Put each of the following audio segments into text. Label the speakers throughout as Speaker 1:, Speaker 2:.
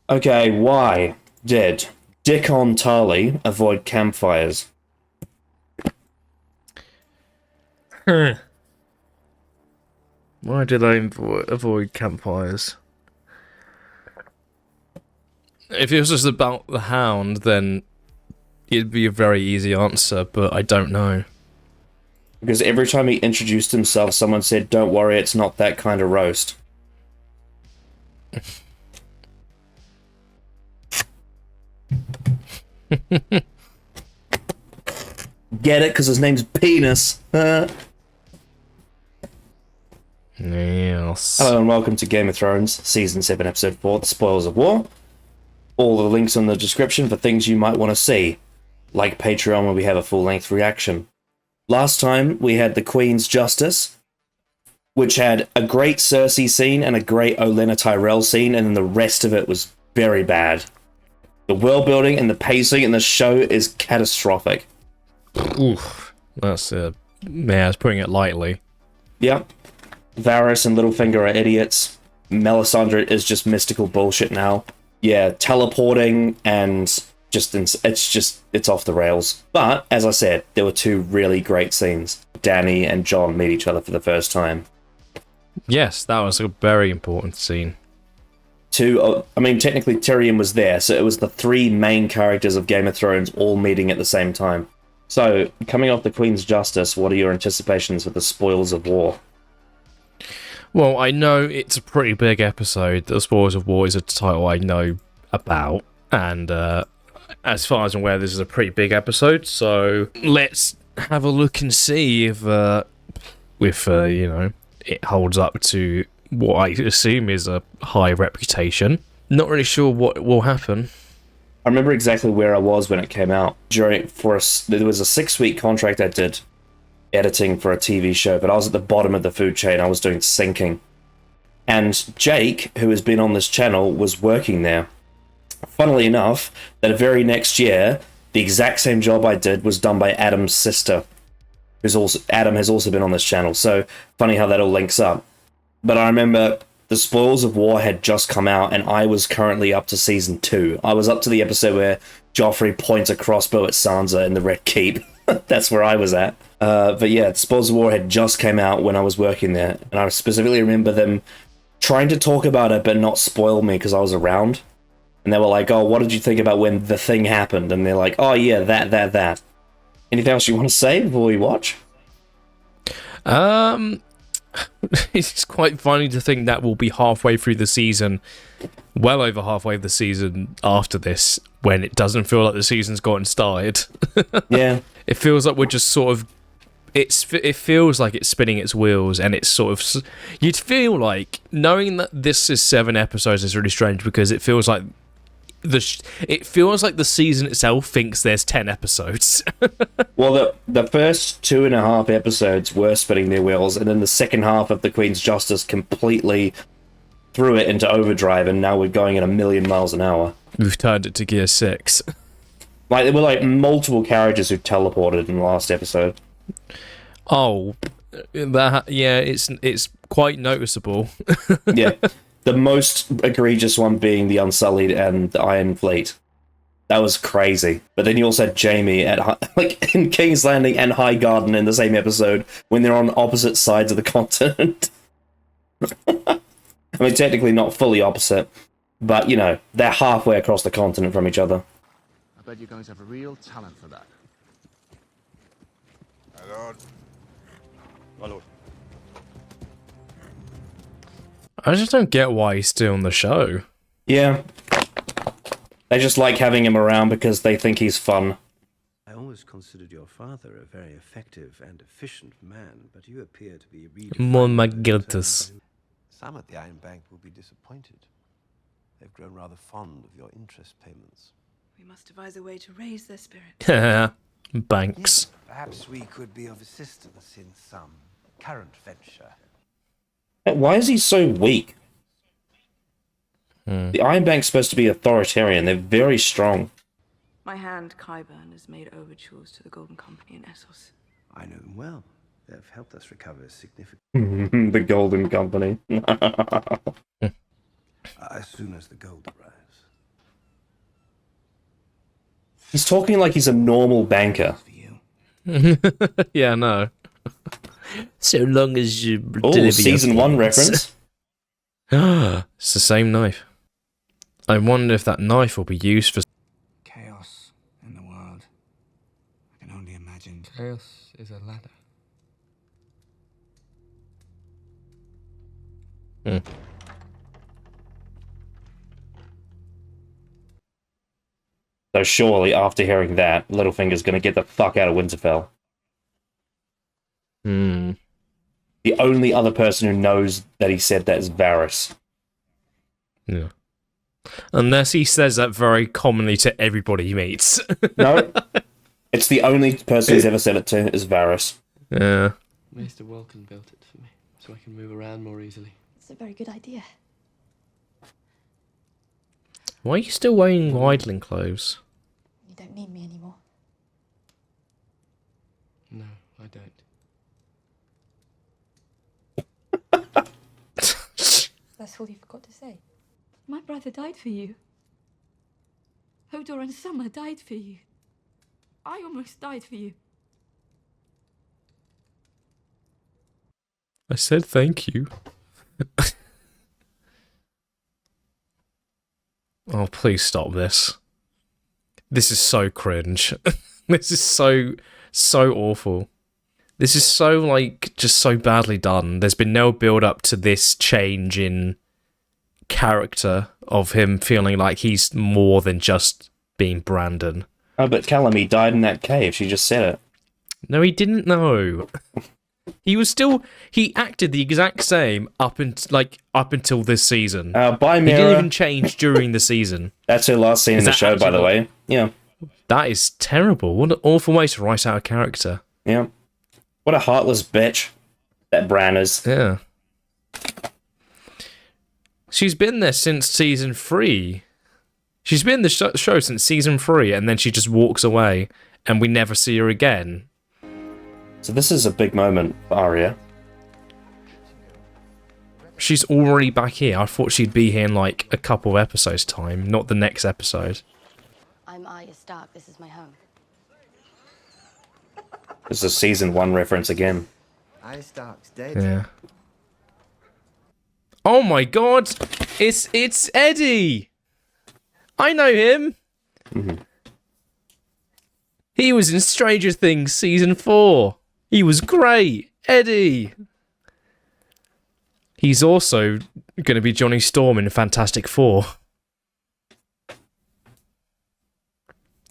Speaker 1: Okay, why did Dickon Tarley avoid campfires?
Speaker 2: Why did I avoid campfires? If it was just about the hound, then it'd be a very easy answer, but I don't know.
Speaker 1: Because every time he introduced himself, someone said, "Don't worry, it's not that kind of roast." Get it? Because his name's Penis.
Speaker 2: Yes.
Speaker 1: Hello and welcome to Game of Thrones, Season 7, Episode 4, The Spoils of War. All the links in the description for things you might want to see, like Patreon where we have a full-length reaction. Last time, we had the Queen's Justice, which had a great Cersei scene and a great Olenna Tyrell scene, and then the rest of it was very bad. The world building and the pacing in the show is catastrophic.
Speaker 2: Oof. That's, yeah, I was putting it lightly.
Speaker 1: Yep. Varys and Littlefinger are idiots. Melisandre is just mystical bullshit now. Yeah, teleporting and it's off the rails. But, as I said, there were two really great scenes. Dany and Jon meet each other for the first time.
Speaker 2: Yes, that was a very important scene.
Speaker 1: Technically Tyrion was there, so it was the three main characters of Game of Thrones all meeting at the same time. So, coming off the Queen's Justice, what are your anticipations for the Spoils of War?
Speaker 2: Well, I know it's a pretty big episode. The Spoils of War is a title I know about, and as far as I'm aware, this is a pretty big episode. So let's have a look and see if it holds up to what I assume is a high reputation. Not really sure what will happen.
Speaker 1: I remember exactly where I was when it came out. There was a 6-week contract I did editing for a TV show, but I was at the bottom of the food chain. I was doing syncing. And Jake, who has been on this channel, was working there. Funnily enough, that very next year, the exact same job I did was done by Adam's sister. Adam has also been on this channel, so funny how that all links up. But I remember the Spoils of War had just come out, and I was currently up to season 2. I was up to the episode where Joffrey points a crossbow at Sansa in the Red Keep. That's where I was at. But yeah, the Spoils of War had just came out when I was working there, and I specifically remember them trying to talk about it but not spoil me because I was around. And they were like, "Oh, what did you think about when the thing happened?" And they're like, "Oh yeah, that. Anything else you want to say before we watch?"
Speaker 2: It's quite funny to think that we'll be halfway through the season, well over halfway of the season after this, when it doesn't feel like the season's gotten started.
Speaker 1: Yeah.
Speaker 2: It feels like we're just sort of... It feels like it's spinning its wheels, and it's sort of... You'd feel like, knowing that this is 7 episodes is really strange, because it feels like the season itself thinks there's 10 episodes.
Speaker 1: Well, the first 2.5 episodes were spinning their wheels, and then the second half of the Queen's Justice completely threw it into overdrive, and now we're going at 1,000,000 miles an hour.
Speaker 2: We've turned it to Gear 6.
Speaker 1: Like, there were like multiple characters who teleported in the last episode.
Speaker 2: Oh, it's quite noticeable.
Speaker 1: Yeah. The most egregious one being the Unsullied and the Iron Fleet. That was crazy. But then you also had Jaime in King's Landing and High Garden in the same episode when they're on opposite sides of the continent. Technically not fully opposite, but, they're halfway across the continent from each other.
Speaker 3: I bet you're going to have a real talent for that.
Speaker 4: My lord. My lord.
Speaker 2: I just don't get why he's still on the show.
Speaker 1: Yeah. They just like having him around because they think he's fun.
Speaker 5: I always considered your father a very effective and efficient man, but you appear to be
Speaker 2: Mon Magiltus.
Speaker 5: Some at the Iron Bank will be disappointed. They've grown rather fond of your interest payments.
Speaker 6: We must devise a way to raise their spirit.
Speaker 2: Banks.
Speaker 5: Perhaps we could be of assistance in some current venture.
Speaker 1: Why is he so weak? The Iron Bank's supposed to be authoritarian. They're very strong.
Speaker 6: My hand, Qyburn, has made overtures to the Golden Company in Essos.
Speaker 5: I know them well. They've helped us recover significant...
Speaker 1: The Golden Company.
Speaker 5: As soon as the gold arrives.
Speaker 1: He's talking like he's a normal banker.
Speaker 2: Yeah, no. So long as you
Speaker 1: Oh,
Speaker 2: deliver
Speaker 1: season
Speaker 2: your
Speaker 1: 1
Speaker 2: points.
Speaker 1: reference.
Speaker 2: It's the same knife. I wonder if that knife will be used for...
Speaker 7: Chaos in the world. I can only imagine.
Speaker 8: Chaos is a ladder.
Speaker 1: So surely, after hearing that, Littlefinger's gonna get the fuck out of Winterfell.
Speaker 2: Hmm.
Speaker 1: The only other person who knows that he said that is Varys.
Speaker 2: Yeah. Unless he says that very commonly to everybody he meets.
Speaker 1: No, it's the only person he's ever said it to is Varys.
Speaker 2: Yeah.
Speaker 8: Maester Welkin built it for me, so I can move around more easily.
Speaker 9: It's a very good idea.
Speaker 2: Why are you still wearing Wildling clothes?
Speaker 9: You don't need me anymore.
Speaker 8: No, I don't.
Speaker 9: That's all you forgot to say. My brother died for you. Hodor and Summer died for you. I almost died for you.
Speaker 2: I said thank you. Oh, please stop this. This is so cringe. This is so awful. This is so, like, just so badly done. There's been no build-up to this change in character of him feeling like he's more than just being Brandon.
Speaker 1: Oh, but Callum, he died in that cave. She just said it.
Speaker 2: No, he didn't know. He acted the exact same up until this season.
Speaker 1: Bye,
Speaker 2: He
Speaker 1: Mira.
Speaker 2: didn't even change during the season.
Speaker 1: That's her last scene in the
Speaker 2: that
Speaker 1: show, by the
Speaker 2: actually
Speaker 1: way. Yeah.
Speaker 2: That is terrible. What an awful way to write out a character.
Speaker 1: Yeah. What a heartless bitch that Bran is.
Speaker 2: Yeah. She's been there since season 3. She's been in the show since season 3, and then she just walks away, and we never see her again.
Speaker 1: So this is a big moment for Arya.
Speaker 2: She's already back here. I thought she'd be here in like a couple of episodes' time, not the next episode.
Speaker 9: I'm Arya Stark. This is my home.
Speaker 1: This is a season 1 reference again.
Speaker 5: Arya Stark's dead.
Speaker 2: Yeah. Oh my god! It's Eddie! I know him!
Speaker 1: Mm-hmm.
Speaker 2: He was in Stranger Things season 4. He was great! Eddie! He's also going to be Johnny Storm in Fantastic Four.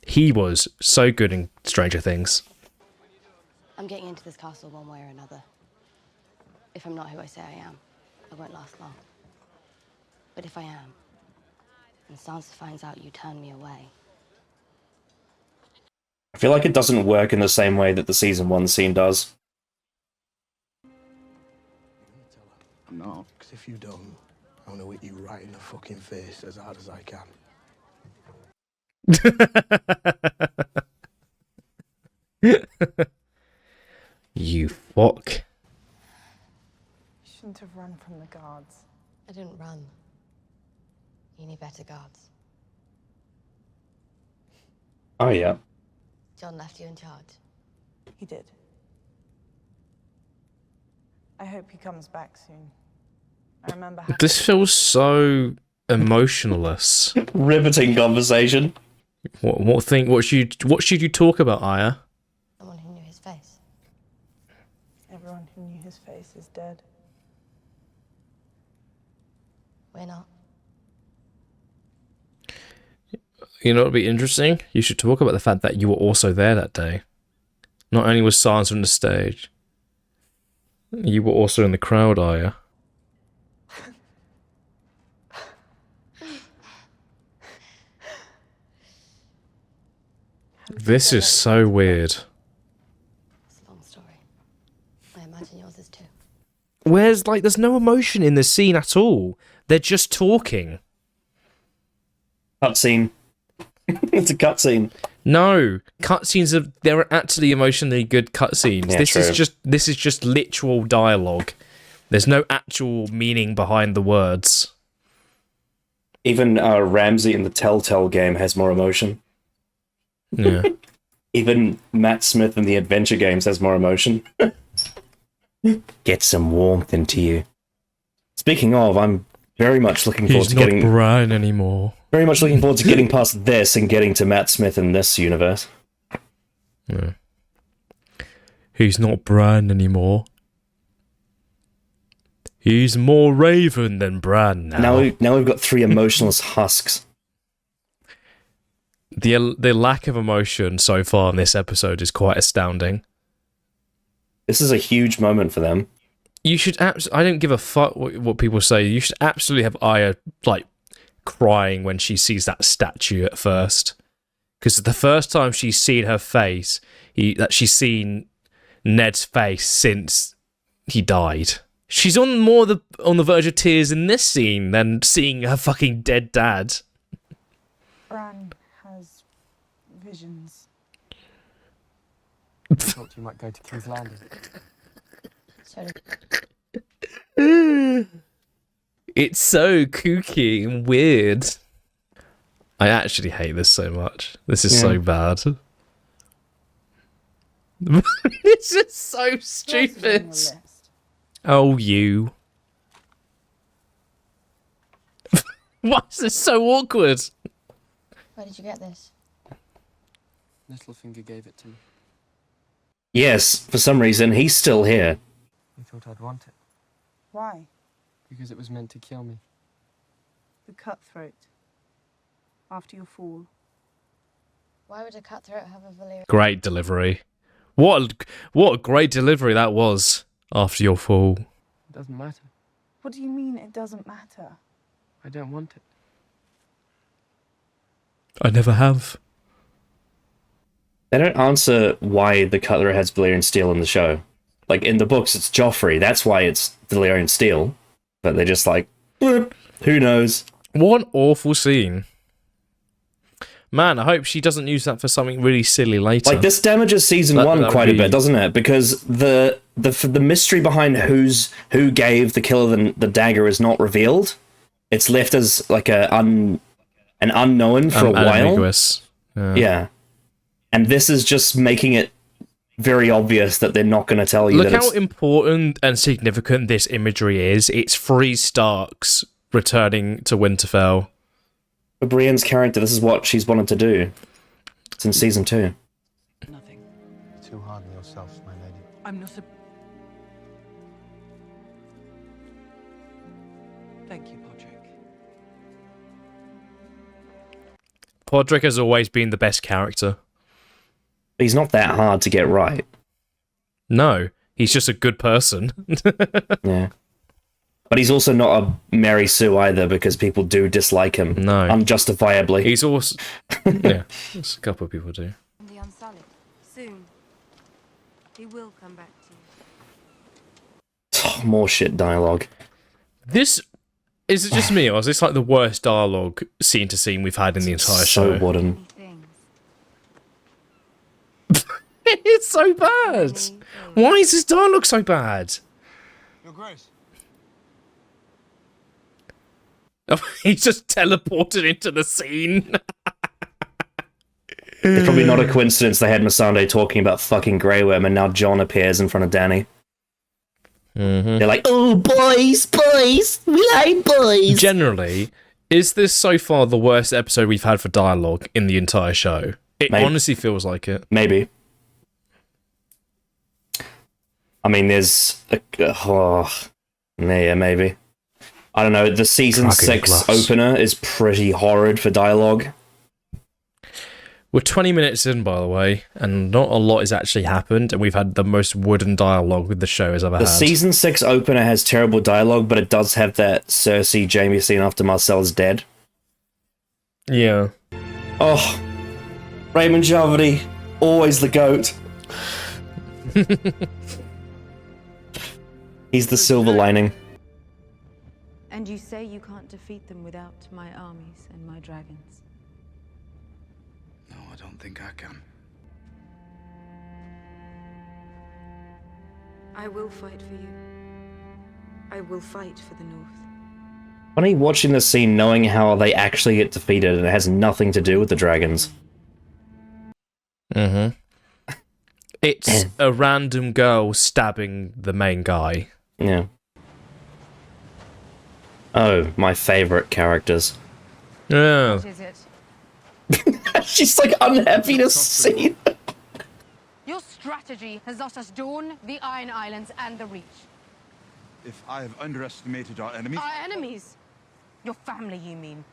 Speaker 2: He was so good in Stranger Things.
Speaker 9: I'm getting into this castle one way or another. If I'm not who I say I am, I won't last long. But if I am, and Sansa finds out you turn me away,
Speaker 1: I feel like it doesn't work in the same way that the season 1 scene does.
Speaker 3: I'm not. Because if you don't, I'm gonna hit you right in the fucking face as hard as I can.
Speaker 2: You fuck.
Speaker 10: You shouldn't have run from the guards.
Speaker 9: I didn't run. You need better guards.
Speaker 1: Oh, yeah.
Speaker 9: John left you in charge.
Speaker 10: He did. I hope he comes back soon. I remember how...
Speaker 2: This feels so emotionless.
Speaker 1: Riveting conversation.
Speaker 2: What should you talk about, Aya?
Speaker 9: Someone who knew his face.
Speaker 10: Everyone who knew his face is dead.
Speaker 9: We're not.
Speaker 2: You know what would be interesting? You should talk about the fact that you were also there that day. Not only was Sansa on the stage, you were also in the crowd, Aya. This is so weird.
Speaker 9: It's a long story. I imagine yours is too.
Speaker 2: There's no emotion in the scene at all. They're just talking.
Speaker 1: Cutscene. It's a cutscene.
Speaker 2: No, cutscenes they're actually emotionally good cutscenes.
Speaker 1: Yeah,
Speaker 2: This is just literal dialogue. There's no actual meaning behind the words.
Speaker 1: Even Ramsay in the Telltale game has more emotion.
Speaker 2: Yeah.
Speaker 1: Even Matt Smith in the adventure games has more emotion. Get some warmth into you. Speaking of, I'm very much looking forward
Speaker 2: He's
Speaker 1: to
Speaker 2: not
Speaker 1: getting
Speaker 2: Brian anymore.
Speaker 1: very much looking forward to getting past this and getting to Matt Smith in this universe.
Speaker 2: Yeah. He's not Bran anymore. He's more Raven than Bran now.
Speaker 1: Now we've got 3 emotionless husks.
Speaker 2: The lack of emotion so far in this episode is quite astounding.
Speaker 1: This is a huge moment for them.
Speaker 2: You should I don't give a fuck what people say. You should absolutely have Aya like crying when she sees that statue at first, because the first time she's seen her face, she's seen Ned's face since he died. She's on the verge of tears in this scene than seeing her fucking dead dad.
Speaker 10: Bran has visions.
Speaker 8: I thought you might go to King's Landing.
Speaker 9: So
Speaker 2: It's so kooky and weird. I actually hate this so much. This is so bad. It's just so stupid. Oh, you. Why is this so awkward?
Speaker 9: where did you get this?
Speaker 8: Littlefinger gave it to me.
Speaker 1: Yes, for some reason, he's still here.
Speaker 8: He thought I'd want it.
Speaker 10: Why?
Speaker 8: Because it was meant to kill me.
Speaker 10: The cutthroat. After your fall.
Speaker 9: Why would a cutthroat have a Valyrian?
Speaker 2: Great delivery. What a great delivery that was after your fall.
Speaker 8: It doesn't matter.
Speaker 10: What do you mean it doesn't matter?
Speaker 8: I don't want it.
Speaker 2: I never have.
Speaker 1: They don't answer why the Cutthroat has Valyrian steel in the show. Like, in the books, it's Joffrey. That's why it's Valyrian steel. But they're just like, who knows?
Speaker 2: What an awful scene. Man, I hope she doesn't use that for something really silly later.
Speaker 1: Like, this damages season 1 quite a bit, doesn't it? Because the mystery behind who gave the killer the dagger is not revealed. It's left as like an unknown for a while.
Speaker 2: Ambiguous.
Speaker 1: Yeah. And this is just making it very obvious that they're not going to tell you.
Speaker 2: Look how important and significant this imagery is. It's 3 Starks returning to Winterfell.
Speaker 1: For Brienne's character, this is what she's wanted to do since season 2.
Speaker 5: Nothing. You're too hard on yourself, my lady.
Speaker 6: I'm not a... Thank you, Podrick.
Speaker 2: Podrick has always been the best character.
Speaker 1: He's not that hard to get right.
Speaker 2: No, he's just a good person.
Speaker 1: Yeah. But he's also not a Mary Sue either, because people do dislike him.
Speaker 2: No.
Speaker 1: Unjustifiably.
Speaker 2: He's also... yeah, a couple of people do.
Speaker 9: The Unsullied.
Speaker 6: Soon. He will come back to you.
Speaker 1: More shit dialogue.
Speaker 2: This... Is it just me, or is this like the worst dialogue scene to scene we've had in the entire show?
Speaker 1: So wooden.
Speaker 2: It's so bad! Why is this dialogue so bad?
Speaker 3: Your Grace.
Speaker 2: He's just teleported into the scene.
Speaker 1: It's probably not a coincidence they had Missandei talking about fucking Grey Worm and now Jon appears in front of Dany.
Speaker 2: Mm-hmm.
Speaker 1: They're like, oh, boys, we like boys.
Speaker 2: Generally, is this so far the worst episode we've had for dialogue in the entire show? It honestly feels like it.
Speaker 1: Maybe. I mean, there's... yeah, maybe. I don't know, the season 6 opener is pretty horrid for dialogue.
Speaker 2: We're 20 minutes in, by the way, and not a lot has actually happened, and we've had the most wooden dialogue the show has ever had.
Speaker 1: The season 6 opener has terrible dialogue, but it does have that Cersei Jaime scene after Marcel's dead.
Speaker 2: Yeah.
Speaker 1: Oh, Raymond Javadi, always the GOAT. He's the silver lining.
Speaker 6: And you say you can't defeat them without my armies and my dragons.
Speaker 7: No, I don't think I can.
Speaker 6: I will fight for you. I will fight for the North.
Speaker 1: Funny watching this scene knowing how they actually get defeated and it has nothing to do with the dragons.
Speaker 2: It's a random girl stabbing the main guy.
Speaker 1: Yeah. Oh, my favourite characters.
Speaker 2: Yeah.
Speaker 6: What is it?
Speaker 1: She's like unhappy to see them.
Speaker 6: Your strategy has let us dawn the Iron Islands and the Reach.
Speaker 3: If I have underestimated our enemies...
Speaker 6: Our enemies? Your family, you mean?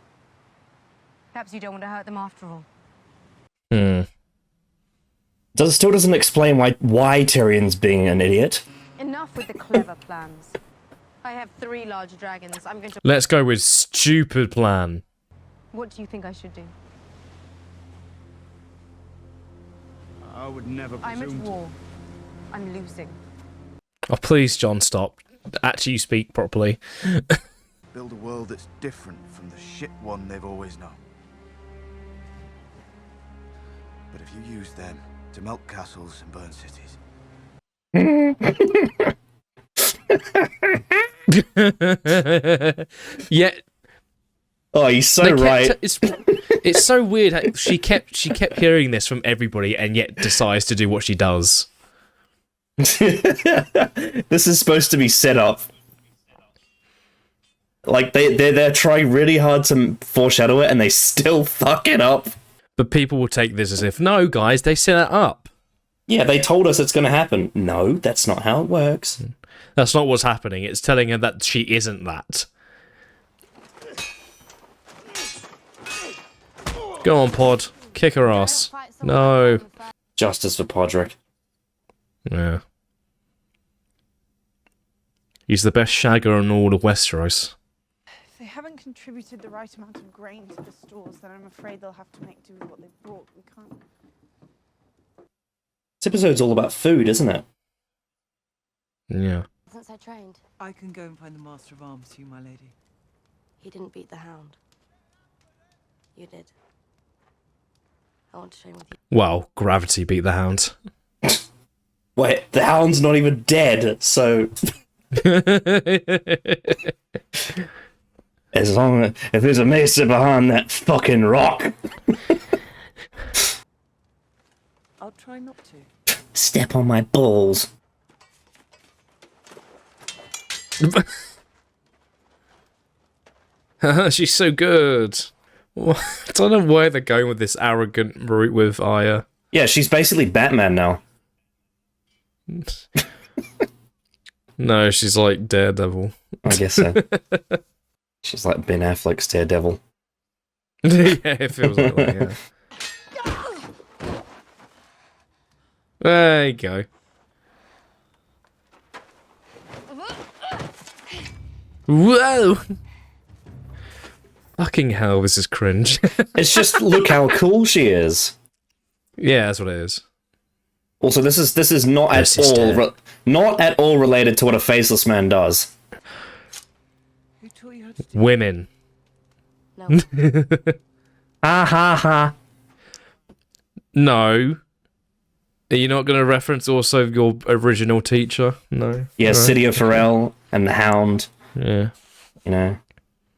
Speaker 6: Perhaps you don't want to hurt them after all.
Speaker 1: Still doesn't explain why Tyrion's being an idiot.
Speaker 6: Enough with the clever plans. I have 3 large dragons. I'm going to...
Speaker 2: Let's go with stupid plan.
Speaker 6: What do you think I should do?
Speaker 3: I would never
Speaker 6: I'm at
Speaker 3: presume...
Speaker 6: war. I'm losing.
Speaker 2: Oh, please, John, stop. Actually, you speak properly.
Speaker 11: Build a world that's different from the shit one they've always known. But if you use them to melt castles and burn cities...
Speaker 2: Yeah.
Speaker 1: Oh, he's so right.
Speaker 2: It's so weird how she kept hearing this from everybody and yet decides to do what she does.
Speaker 1: This is supposed to be set up. Like they're trying really hard to foreshadow it and they still fuck it up.
Speaker 2: But people will take this as if, no, guys, they set it up.
Speaker 1: Yeah, they told us it's going to happen. No, that's not how it works.
Speaker 2: That's not what's happening. It's telling her that she isn't that. Go on, Pod. Kick her ass. No.
Speaker 1: Justice for Podrick.
Speaker 2: Yeah. He's the best shagger in all of Westeros.
Speaker 10: If they haven't contributed the right amount of grain to the stores, then I'm afraid they'll have to make do with what they've brought. We can't...
Speaker 1: This episode's all about food, isn't it?
Speaker 2: Yeah.
Speaker 9: Since I trained,
Speaker 12: I can go and find the Master of Arms for you, my lady.
Speaker 9: he didn't beat the Hound. You did. I want to train with you.
Speaker 2: Well, gravity beat the Hound.
Speaker 1: Wait, the Hound's not even dead, so... As long as... If there's a mesa behind that fucking rock...
Speaker 12: I'll try not to.
Speaker 1: Step on my balls.
Speaker 2: She's so good. I don't know where they're going with this arrogant route with Arya.
Speaker 1: Yeah, she's basically Batman now.
Speaker 2: No, she's like Daredevil.
Speaker 1: I guess so. She's like Ben Affleck's Daredevil.
Speaker 2: Yeah, it feels like that, yeah. There you go. Whoa! Fucking hell, this is cringe.
Speaker 1: It's just, look how cool she is.
Speaker 2: Yeah, that's what it is.
Speaker 1: Also, this is not not at all related to what a faceless man does.
Speaker 12: Who taught you how to do
Speaker 2: Women.
Speaker 9: No.
Speaker 1: Ha ha ha.
Speaker 2: No. Are you not going to reference also your original teacher? No.
Speaker 1: Yeah,
Speaker 2: Right.
Speaker 1: Cydia Farrell and the Hound.
Speaker 2: Yeah.
Speaker 1: You know,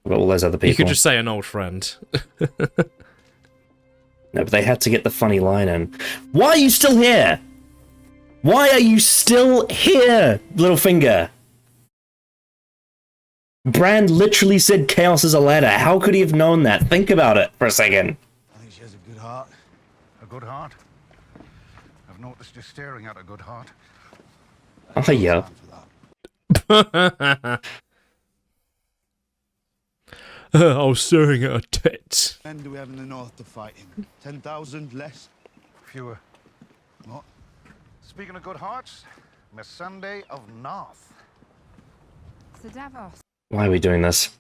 Speaker 1: got all those other people.
Speaker 2: You could just say an old friend.
Speaker 1: No, but they had to get the funny line in. Why are you still here? Why are you still here, Littlefinger? Bran literally said chaos is a ladder. How could he have known that? Think about it for a second.
Speaker 11: I think she has a good heart.
Speaker 13: A good heart? I've noticed you staring at a good heart.
Speaker 1: Oh, yeah.
Speaker 2: I was staring at a tit.
Speaker 11: Men do we have in the north to fight him? 10,000 less?
Speaker 13: Fewer. What? Speaking of good hearts, Miss Sunday of North.
Speaker 6: Sir Davos.
Speaker 1: Why are we doing this?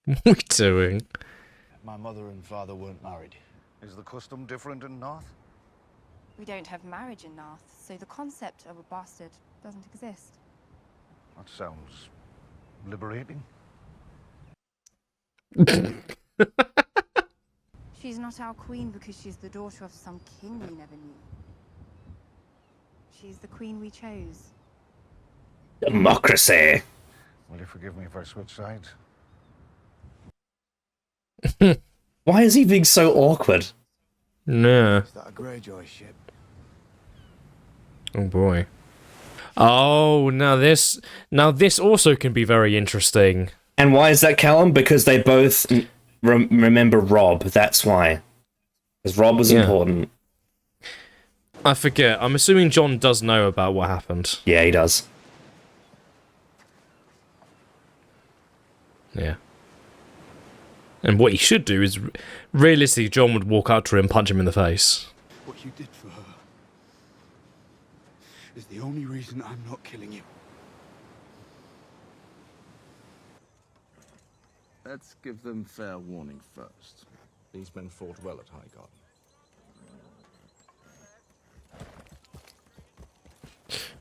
Speaker 2: What are we doing?
Speaker 11: My mother and father weren't married.
Speaker 13: Is the custom different in North?
Speaker 6: We don't have marriage in North, so the concept of a bastard doesn't exist.
Speaker 13: That sounds liberating.
Speaker 6: She's not our queen because she's the daughter of some king we never knew. She's the queen we chose.
Speaker 1: Democracy.
Speaker 13: Will you forgive me if I switch sides?
Speaker 1: Why is he being so awkward?
Speaker 2: No.
Speaker 11: Is that a Greyjoy ship?
Speaker 2: Oh boy. Oh, now this also can be very interesting.
Speaker 1: And why is that, Callum? Because they both remember Rob. That's why. Because Rob was important.
Speaker 2: I forget. I'm assuming John does know about what happened.
Speaker 1: Yeah, he does.
Speaker 2: Yeah. And what he should do is, realistically, John would walk out to him and punch him in the face.
Speaker 7: What you did for her is the only reason I'm not killing you.
Speaker 11: Let's give them fair warning first. These men fought well at Highgarden.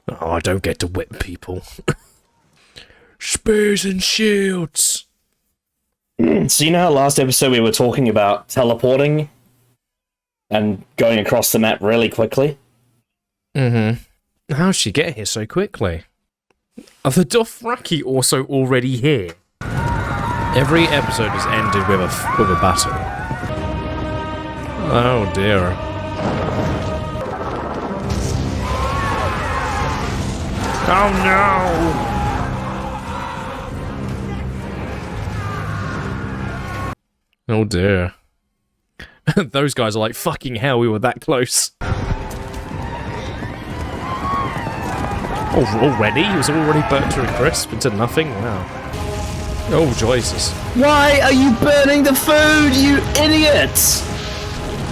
Speaker 2: Oh, I don't get to whip people. Spears and shields!
Speaker 1: So you know how last episode we were talking about teleporting and going across the map really quickly?
Speaker 2: Mm-hmm. How'd she get here so quickly? Are the Dothraki also already here? Every episode has ended with a battle. Oh dear. Oh no! Oh dear. Those guys are like, fucking hell, we were that close. Oh, already? He was already burnt to a crisp into nothing? Wow. Oh, Jesus.
Speaker 1: Why are you burning the food, you idiots?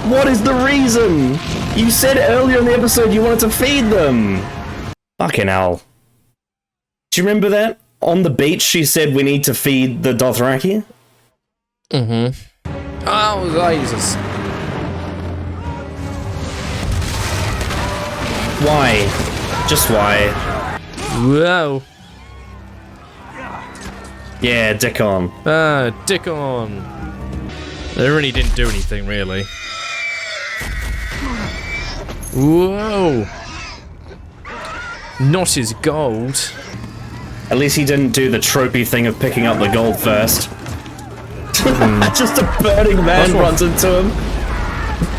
Speaker 1: What is the reason? You said earlier in the episode you wanted to feed them. Fucking hell. Do you remember that? On the beach she said we need to feed the Dothraki?
Speaker 2: Mm-hmm. Oh, Jesus.
Speaker 1: Why? Just why?
Speaker 2: Whoa.
Speaker 1: Yeah, dick on.
Speaker 2: Dick on. They really didn't do anything, really. Whoa. Not his gold.
Speaker 1: At least he didn't do the tropey thing of picking up the gold first. Just a burning man runs into him.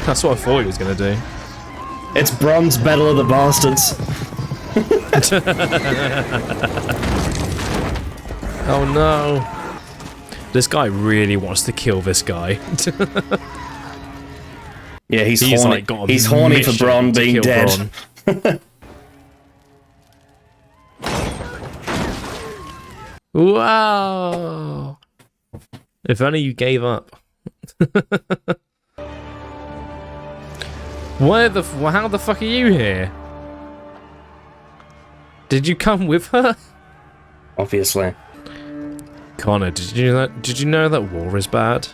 Speaker 2: That's what I thought he was going to do.
Speaker 1: It's Bronze Battle of the Bastards.
Speaker 2: Oh no. This guy really wants to kill this guy.
Speaker 1: Yeah, he's horny.
Speaker 2: Like got a
Speaker 1: he's horny for
Speaker 2: mission
Speaker 1: Bronn
Speaker 2: to
Speaker 1: being
Speaker 2: kill
Speaker 1: dead.
Speaker 2: Bronn. Wow. If only you gave up. How the fuck are you here? Did you come with her?
Speaker 1: Obviously.
Speaker 2: Connor, did you know that war is bad?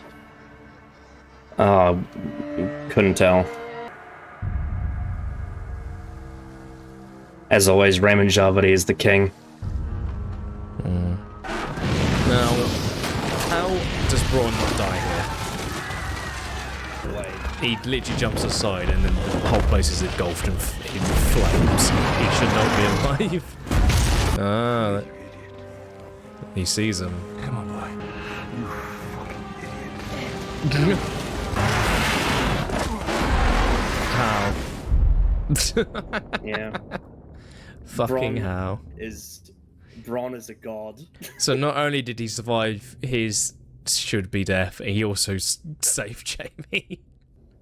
Speaker 1: Couldn't tell. As always, Raymond Javadi is the king.
Speaker 2: Now, how does Bronn not die here? He literally jumps aside and then the whole place is engulfed in flames. He should not be alive. Ah, he sees him.
Speaker 7: Come on, boy. You fucking idiot.
Speaker 2: How?
Speaker 1: Yeah.
Speaker 2: Fucking how?
Speaker 1: Bronn is a god.
Speaker 2: So not only did he survive his should-be death, he also saved Jamie.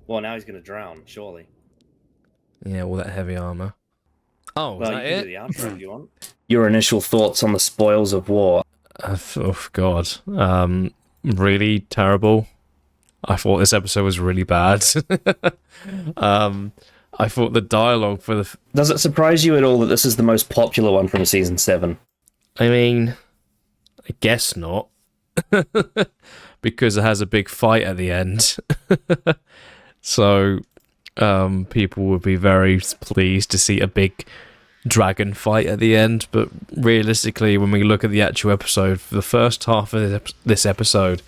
Speaker 1: Well, now he's gonna drown, surely.
Speaker 2: Yeah, all that heavy armor. Oh,
Speaker 1: well,
Speaker 2: is that
Speaker 1: you can
Speaker 2: it?
Speaker 1: do the outro if you want. Your initial thoughts on the spoils of war?
Speaker 2: Oh god, really terrible. I thought this episode was really bad. I thought the dialogue for the...
Speaker 1: Does it surprise you at all that this is the most popular one from season 7?
Speaker 2: I mean, I guess not. Because it has a big fight at the end. So, people would be very pleased to see a big dragon fight at the end. But realistically, when we look at the actual episode, for the first half of this episode,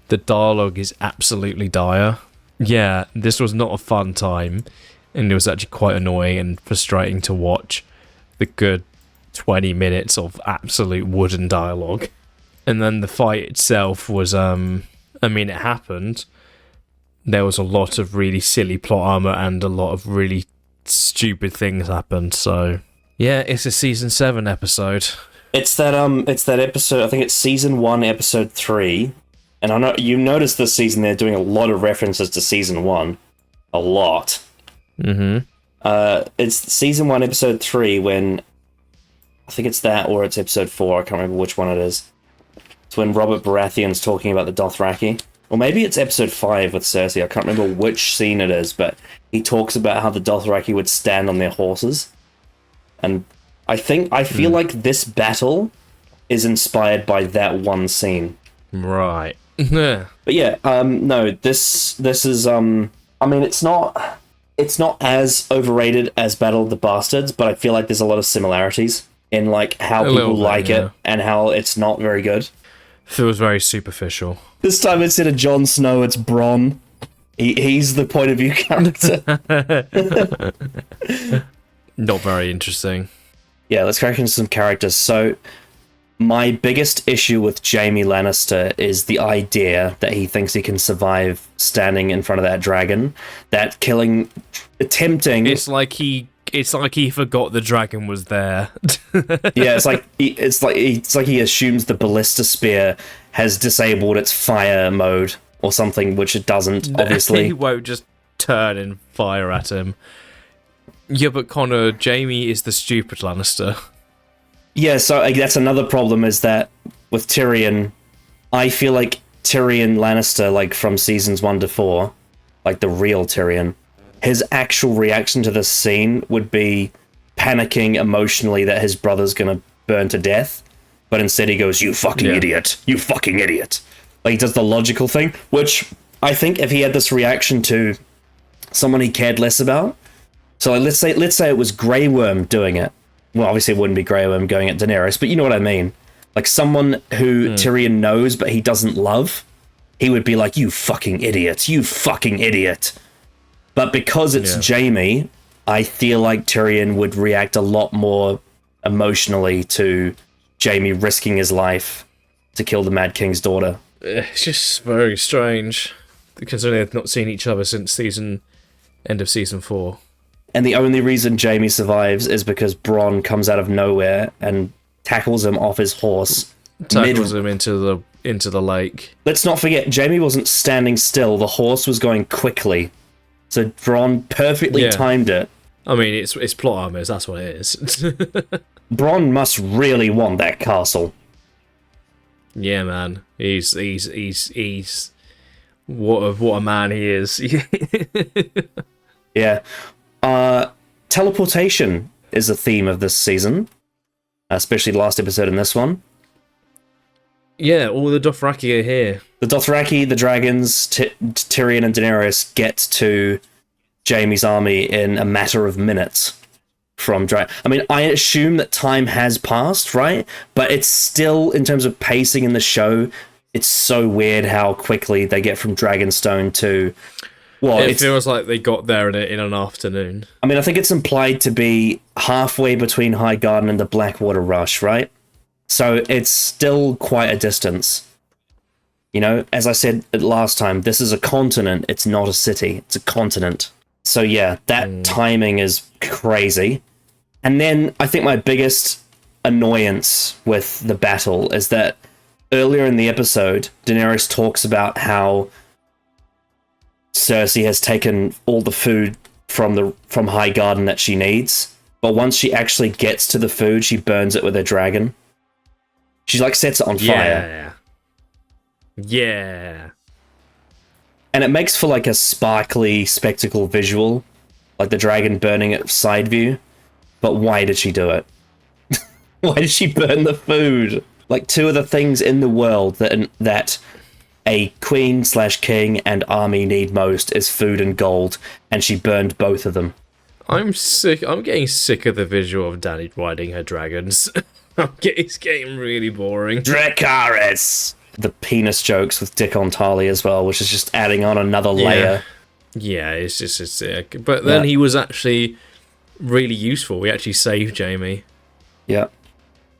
Speaker 2: the dialogue is absolutely dire. Yeah, this was not a fun time. And it was actually quite annoying and frustrating to watch the good 20 minutes of absolute wooden dialogue. And then the fight itself was, I mean, it happened. There was a lot of really silly plot armor and a lot of really stupid things happened. So yeah, it's a season 7 episode.
Speaker 1: It's that episode. I think it's season 1, episode 3. And I know you noticed this season they're doing a lot of references to season 1, a lot.
Speaker 2: Mm-hmm.
Speaker 1: It's season 1, episode 3 when I think it's that or it's episode 4. I can't remember which one it is. It's when Robert Baratheon's talking about the Dothraki. Or maybe it's episode 5 with Cersei. I can't remember which scene it is, but he talks about how the Dothraki would stand on their horses. And I feel like this battle is inspired by that one scene.
Speaker 2: Right.
Speaker 1: But yeah, no, this is I mean it's not as overrated as Battle of the Bastards, but I feel like there's a lot of similarities in like how people like it and how it's not very good.
Speaker 2: Feels very superficial.
Speaker 1: This time instead of Jon Snow, it's Bronn. He's the point of view character.
Speaker 2: Not very interesting.
Speaker 1: Yeah, let's crack into some characters. So, my biggest issue with Jaime Lannister is the idea that he thinks he can survive standing in front of that dragon. That attempting...
Speaker 2: It's like he forgot the dragon was there.
Speaker 1: Yeah, it's like he assumes the ballista spear has disabled its fire mode or something, which it doesn't, obviously.
Speaker 2: He won't just turn and fire at him. Yeah, but Connor, Jaime is the stupid Lannister.
Speaker 1: Yeah, so that's another problem, is that with Tyrion, I feel like Tyrion Lannister, like from seasons 1 to 4, like the real Tyrion, his actual reaction to this scene would be panicking emotionally that his brother's gonna burn to death, but instead he goes, "You fucking idiot! You fucking idiot!" Like, he does the logical thing, which I think if he had this reaction to someone he cared less about, so like, let's say it was Grey Worm doing it. Well, obviously it wouldn't be Grey Worm going at Daenerys, but you know what I mean. Like someone who Tyrion knows but he doesn't love, he would be like, "You fucking idiot! You fucking idiot!" But because it's Jaime, I feel like Tyrion would react a lot more emotionally to Jaime risking his life to kill the Mad King's daughter.
Speaker 2: It's just very strange, considering they've not seen each other since end of season 4.
Speaker 1: And the only reason Jaime survives is because Bronn comes out of nowhere and tackles him off his horse.
Speaker 2: Tackles him into the lake.
Speaker 1: Let's not forget, Jaime wasn't standing still. The horse was going quickly. So Bronn perfectly timed it.
Speaker 2: I mean, it's plot armors, that's what it is.
Speaker 1: Bronn must really want that castle.
Speaker 2: Yeah, man. He's what a man he is.
Speaker 1: Yeah. Teleportation is a theme of this season, especially the last episode in this one.
Speaker 2: Yeah, all the Dothraki are here.
Speaker 1: The Dothraki, the dragons, Tyrion and Daenerys get to Jaime's army in a matter of minutes from I mean, I assume that time has passed, right? But it's still, in terms of pacing in the show, it's so weird how quickly they get from Dragonstone to... Well,
Speaker 2: it feels like they got there in an afternoon.
Speaker 1: I mean, I think it's implied to be halfway between High Garden and the Blackwater Rush, right? So it's still quite a distance. You know, as I said last time, this is a continent, it's not a city, it's a continent. So yeah, that timing is crazy. And then I think my biggest annoyance with the battle is that earlier in the episode, Daenerys talks about how Cersei has taken all the food from High Garden that she needs, but once she actually gets to the food, she burns it with her dragon. She like sets it on fire.
Speaker 2: Yeah.
Speaker 1: And it makes for like a sparkly spectacle visual, like the dragon burning it side view. But why did she do it? Why did she burn the food? Like, two of the things in the world that a queen/king and army need most is food and gold, and she burned both of them.
Speaker 2: I'm getting sick of the visual of Dany riding her dragons. It's getting really boring.
Speaker 1: Dracarys! The penis jokes with Dick on Tali as well, which is just adding on another layer.
Speaker 2: Yeah, it's sick. But then he was actually really useful. He actually saved Jaime.
Speaker 1: Yeah.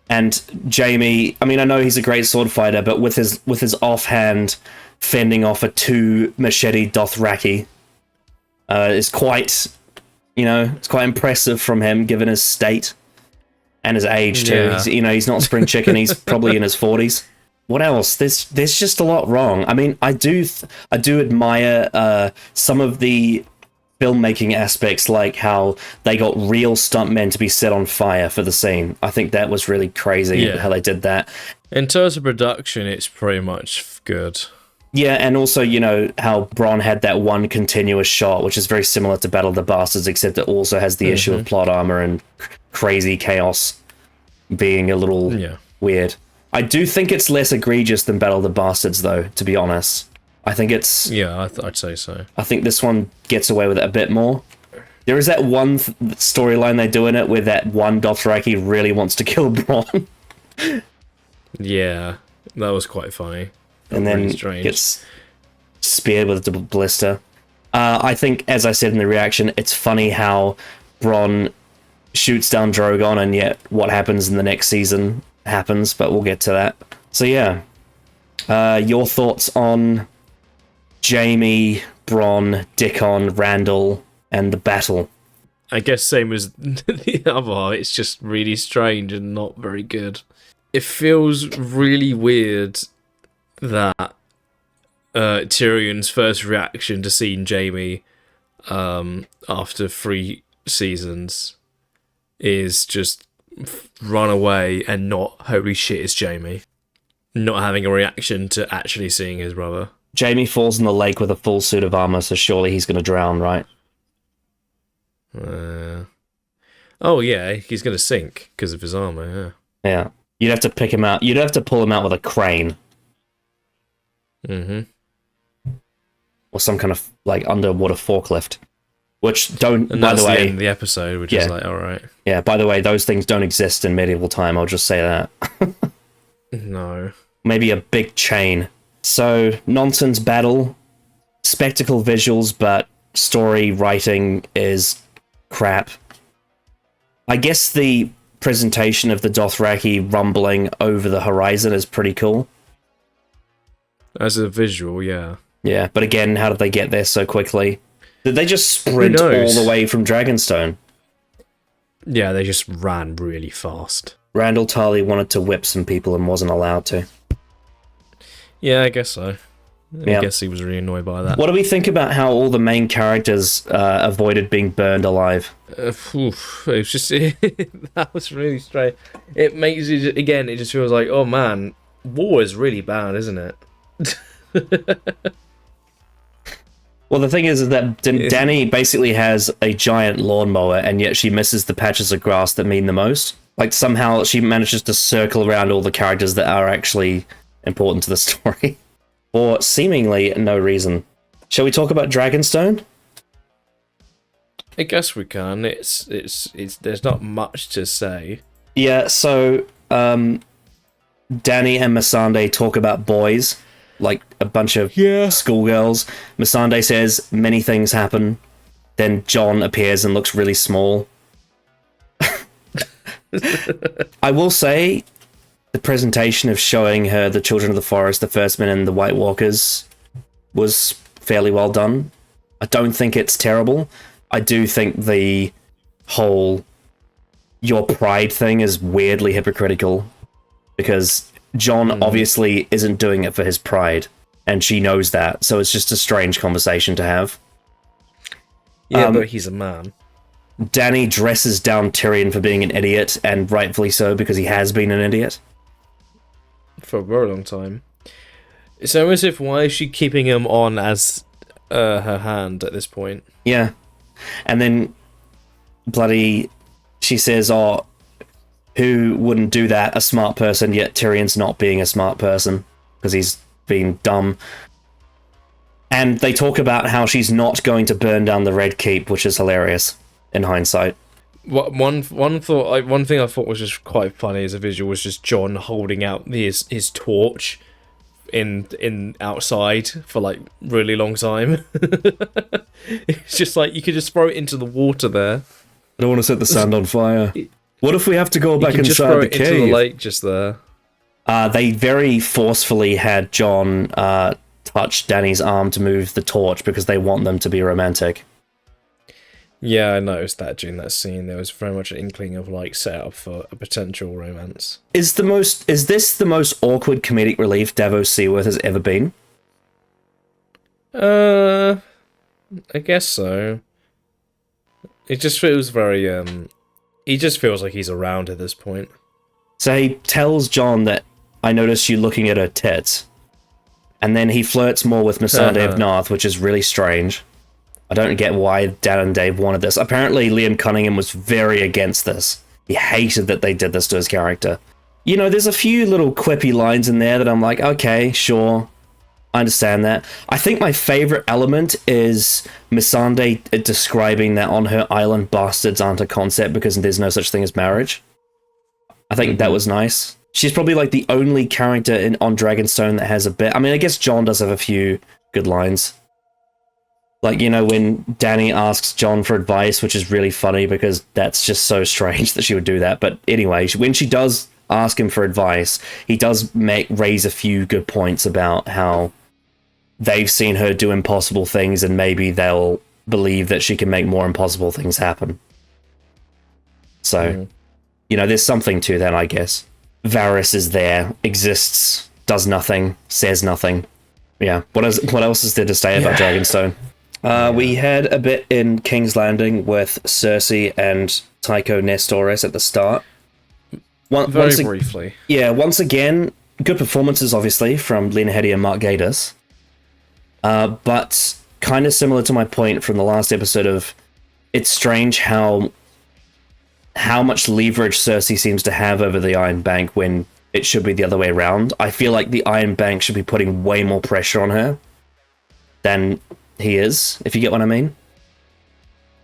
Speaker 1: And Jaime, I mean, I know he's a great sword fighter, but with his offhand fending off a 2 machete Dothraki is quite You know, it's quite impressive from him, given his state and his age too.
Speaker 2: Yeah.
Speaker 1: He's not spring chicken. He's probably in his 40s. What else? There's just a lot wrong. I mean, I do admire some of the filmmaking aspects, like how they got real stuntmen to be set on fire for the scene. I think that was really crazy how they did that.
Speaker 2: In terms of production, it's pretty much good.
Speaker 1: Yeah, and also, you know, how Bronn had that one continuous shot, which is very similar to Battle of the Bastards, except it also has the issue of plot armor and crazy chaos being a little weird. I do think it's less egregious than Battle of the Bastards, though, to be honest. I think it's...
Speaker 2: Yeah, I'd say so.
Speaker 1: I think this one gets away with it a bit more. There is that one storyline they do in it where that one Dothraki really wants to kill Bronn.
Speaker 2: Yeah, that was quite funny.
Speaker 1: And then gets speared with a ballista. I think, as I said in the reaction, it's funny how Bronn shoots down Drogon, and yet what happens in the next season happens, but we'll get to that. So yeah, your thoughts on Jaime, Bronn, Dickon, Randall, and the battle?
Speaker 2: I guess same as the other. It's just really strange and not very good. It feels really weird that Tyrion's first reaction to seeing Jaime after 3 seasons is just run away and not, holy shit, it's Jaime. Not having a reaction to actually seeing his brother.
Speaker 1: Jaime falls in the lake with a full suit of armor, so surely he's going to drown, right?
Speaker 2: Oh yeah, he's going to sink because of his armor, yeah.
Speaker 1: Yeah. You'd have to pick him out. You'd have to pull him out with a crane. Or some kind of, like, underwater forklift. Which don't,
Speaker 2: And
Speaker 1: by
Speaker 2: that's
Speaker 1: the way...
Speaker 2: end of the episode, which is like, alright.
Speaker 1: Yeah, by the way, those things don't exist in medieval time, I'll just say that.
Speaker 2: No.
Speaker 1: Maybe a big chain. So, nonsense battle, spectacle visuals, but story writing is crap. I guess the presentation of the Dothraki rumbling over the horizon is pretty cool.
Speaker 2: As a visual, yeah.
Speaker 1: Yeah, but again, how did they get there so quickly? Did they just sprint all the way from Dragonstone? Yeah,
Speaker 2: they just ran really fast.
Speaker 1: Randall Tarly wanted to whip some people and wasn't allowed to.
Speaker 2: Yeah, I guess so.
Speaker 1: Yeah.
Speaker 2: I guess he was really annoyed by that.
Speaker 1: What do we think about how all the main characters avoided being burned alive?
Speaker 2: It was just that was really strange. It makes you again. It just feels like, oh man, war is really bad, isn't it?
Speaker 1: Well, the thing is that Dany basically has a giant lawnmower, and yet she misses the patches of grass that mean the most. Like, somehow she manages to circle around all the characters that are actually important to the story. For seemingly no reason. Shall we talk about Dragonstone?
Speaker 2: I guess we can. It's there's not much to say.
Speaker 1: Yeah, so Dany and Missandei talk about boys, like a bunch of schoolgirls. Missandei says many things happen. Then Jon appears and looks really small. I will say, the presentation of showing her the Children of the Forest, the First Men, and the White Walkers was fairly well done. I don't think it's terrible. I do think the whole your pride thing is weirdly hypocritical, because Jon obviously isn't doing it for his pride, and she knows that, so it's just a strange conversation to have.
Speaker 2: Yeah, but he's a man.
Speaker 1: Dany dresses down Tyrion for being an idiot, and rightfully so, because he has been an idiot.
Speaker 2: For a very long time. It's almost as if, why is she keeping him on as her hand at this point?
Speaker 1: Yeah. And then she says, oh, who wouldn't do that? A smart person, yet Tyrion's not being a smart person because he's being dumb. And they talk about how she's not going to burn down the Red Keep, which is hilarious in hindsight.
Speaker 2: One thing I thought was just quite funny as a visual was just Jon holding out his torch in outside for like really long time. It's just like you could just throw it into the water there.
Speaker 1: I don't want to set the sand on fire. What if we have to go back inside the cave?
Speaker 2: Into the lake just there.
Speaker 1: They very forcefully had Jon touch Dany's arm to move the torch because they want them to be romantic.
Speaker 2: Yeah, I noticed that during that scene. There was very much an inkling of like setup for a potential romance.
Speaker 1: Is this the most awkward comedic relief Davos Seaworth has ever been?
Speaker 2: I guess so. It just feels very he just feels like he's around at this point.
Speaker 1: So he tells John that I noticed you looking at her tits. And then he flirts more with Missandei of Narth, which is really strange. I don't get why Dan and Dave wanted this. Apparently Liam Cunningham was very against this. He hated that they did this to his character. You know, there's a few little quippy lines in there that I'm like, okay, sure. I understand that. I think my favorite element is Missandei describing that on her island bastards aren't a concept because there's no such thing as marriage. I think that was nice. She's probably like the only character on Dragonstone that has a bit. I mean, I guess John does have a few good lines. Like, you know, when Dany asks John for advice, which is really funny because that's just so strange that she would do that. But anyway, when she does ask him for advice, he does raise a few good points about how they've seen her do impossible things and maybe they'll believe that she can make more impossible things happen. So, you know, there's something to that, I guess. Varys is there, exists, does nothing, says nothing. Yeah, what else is there to say about Dragonstone? We had a bit in King's Landing with Cersei and Tycho Nestoris at the start.
Speaker 2: Very briefly.
Speaker 1: Yeah, once again, good performances, obviously, from Lena Headey and Mark Gatiss. But kind of similar to my point from the last episode of, it's strange how much leverage Cersei seems to have over the Iron Bank when it should be the other way around. I feel like the Iron Bank should be putting way more pressure on her than he is, if you get what I mean.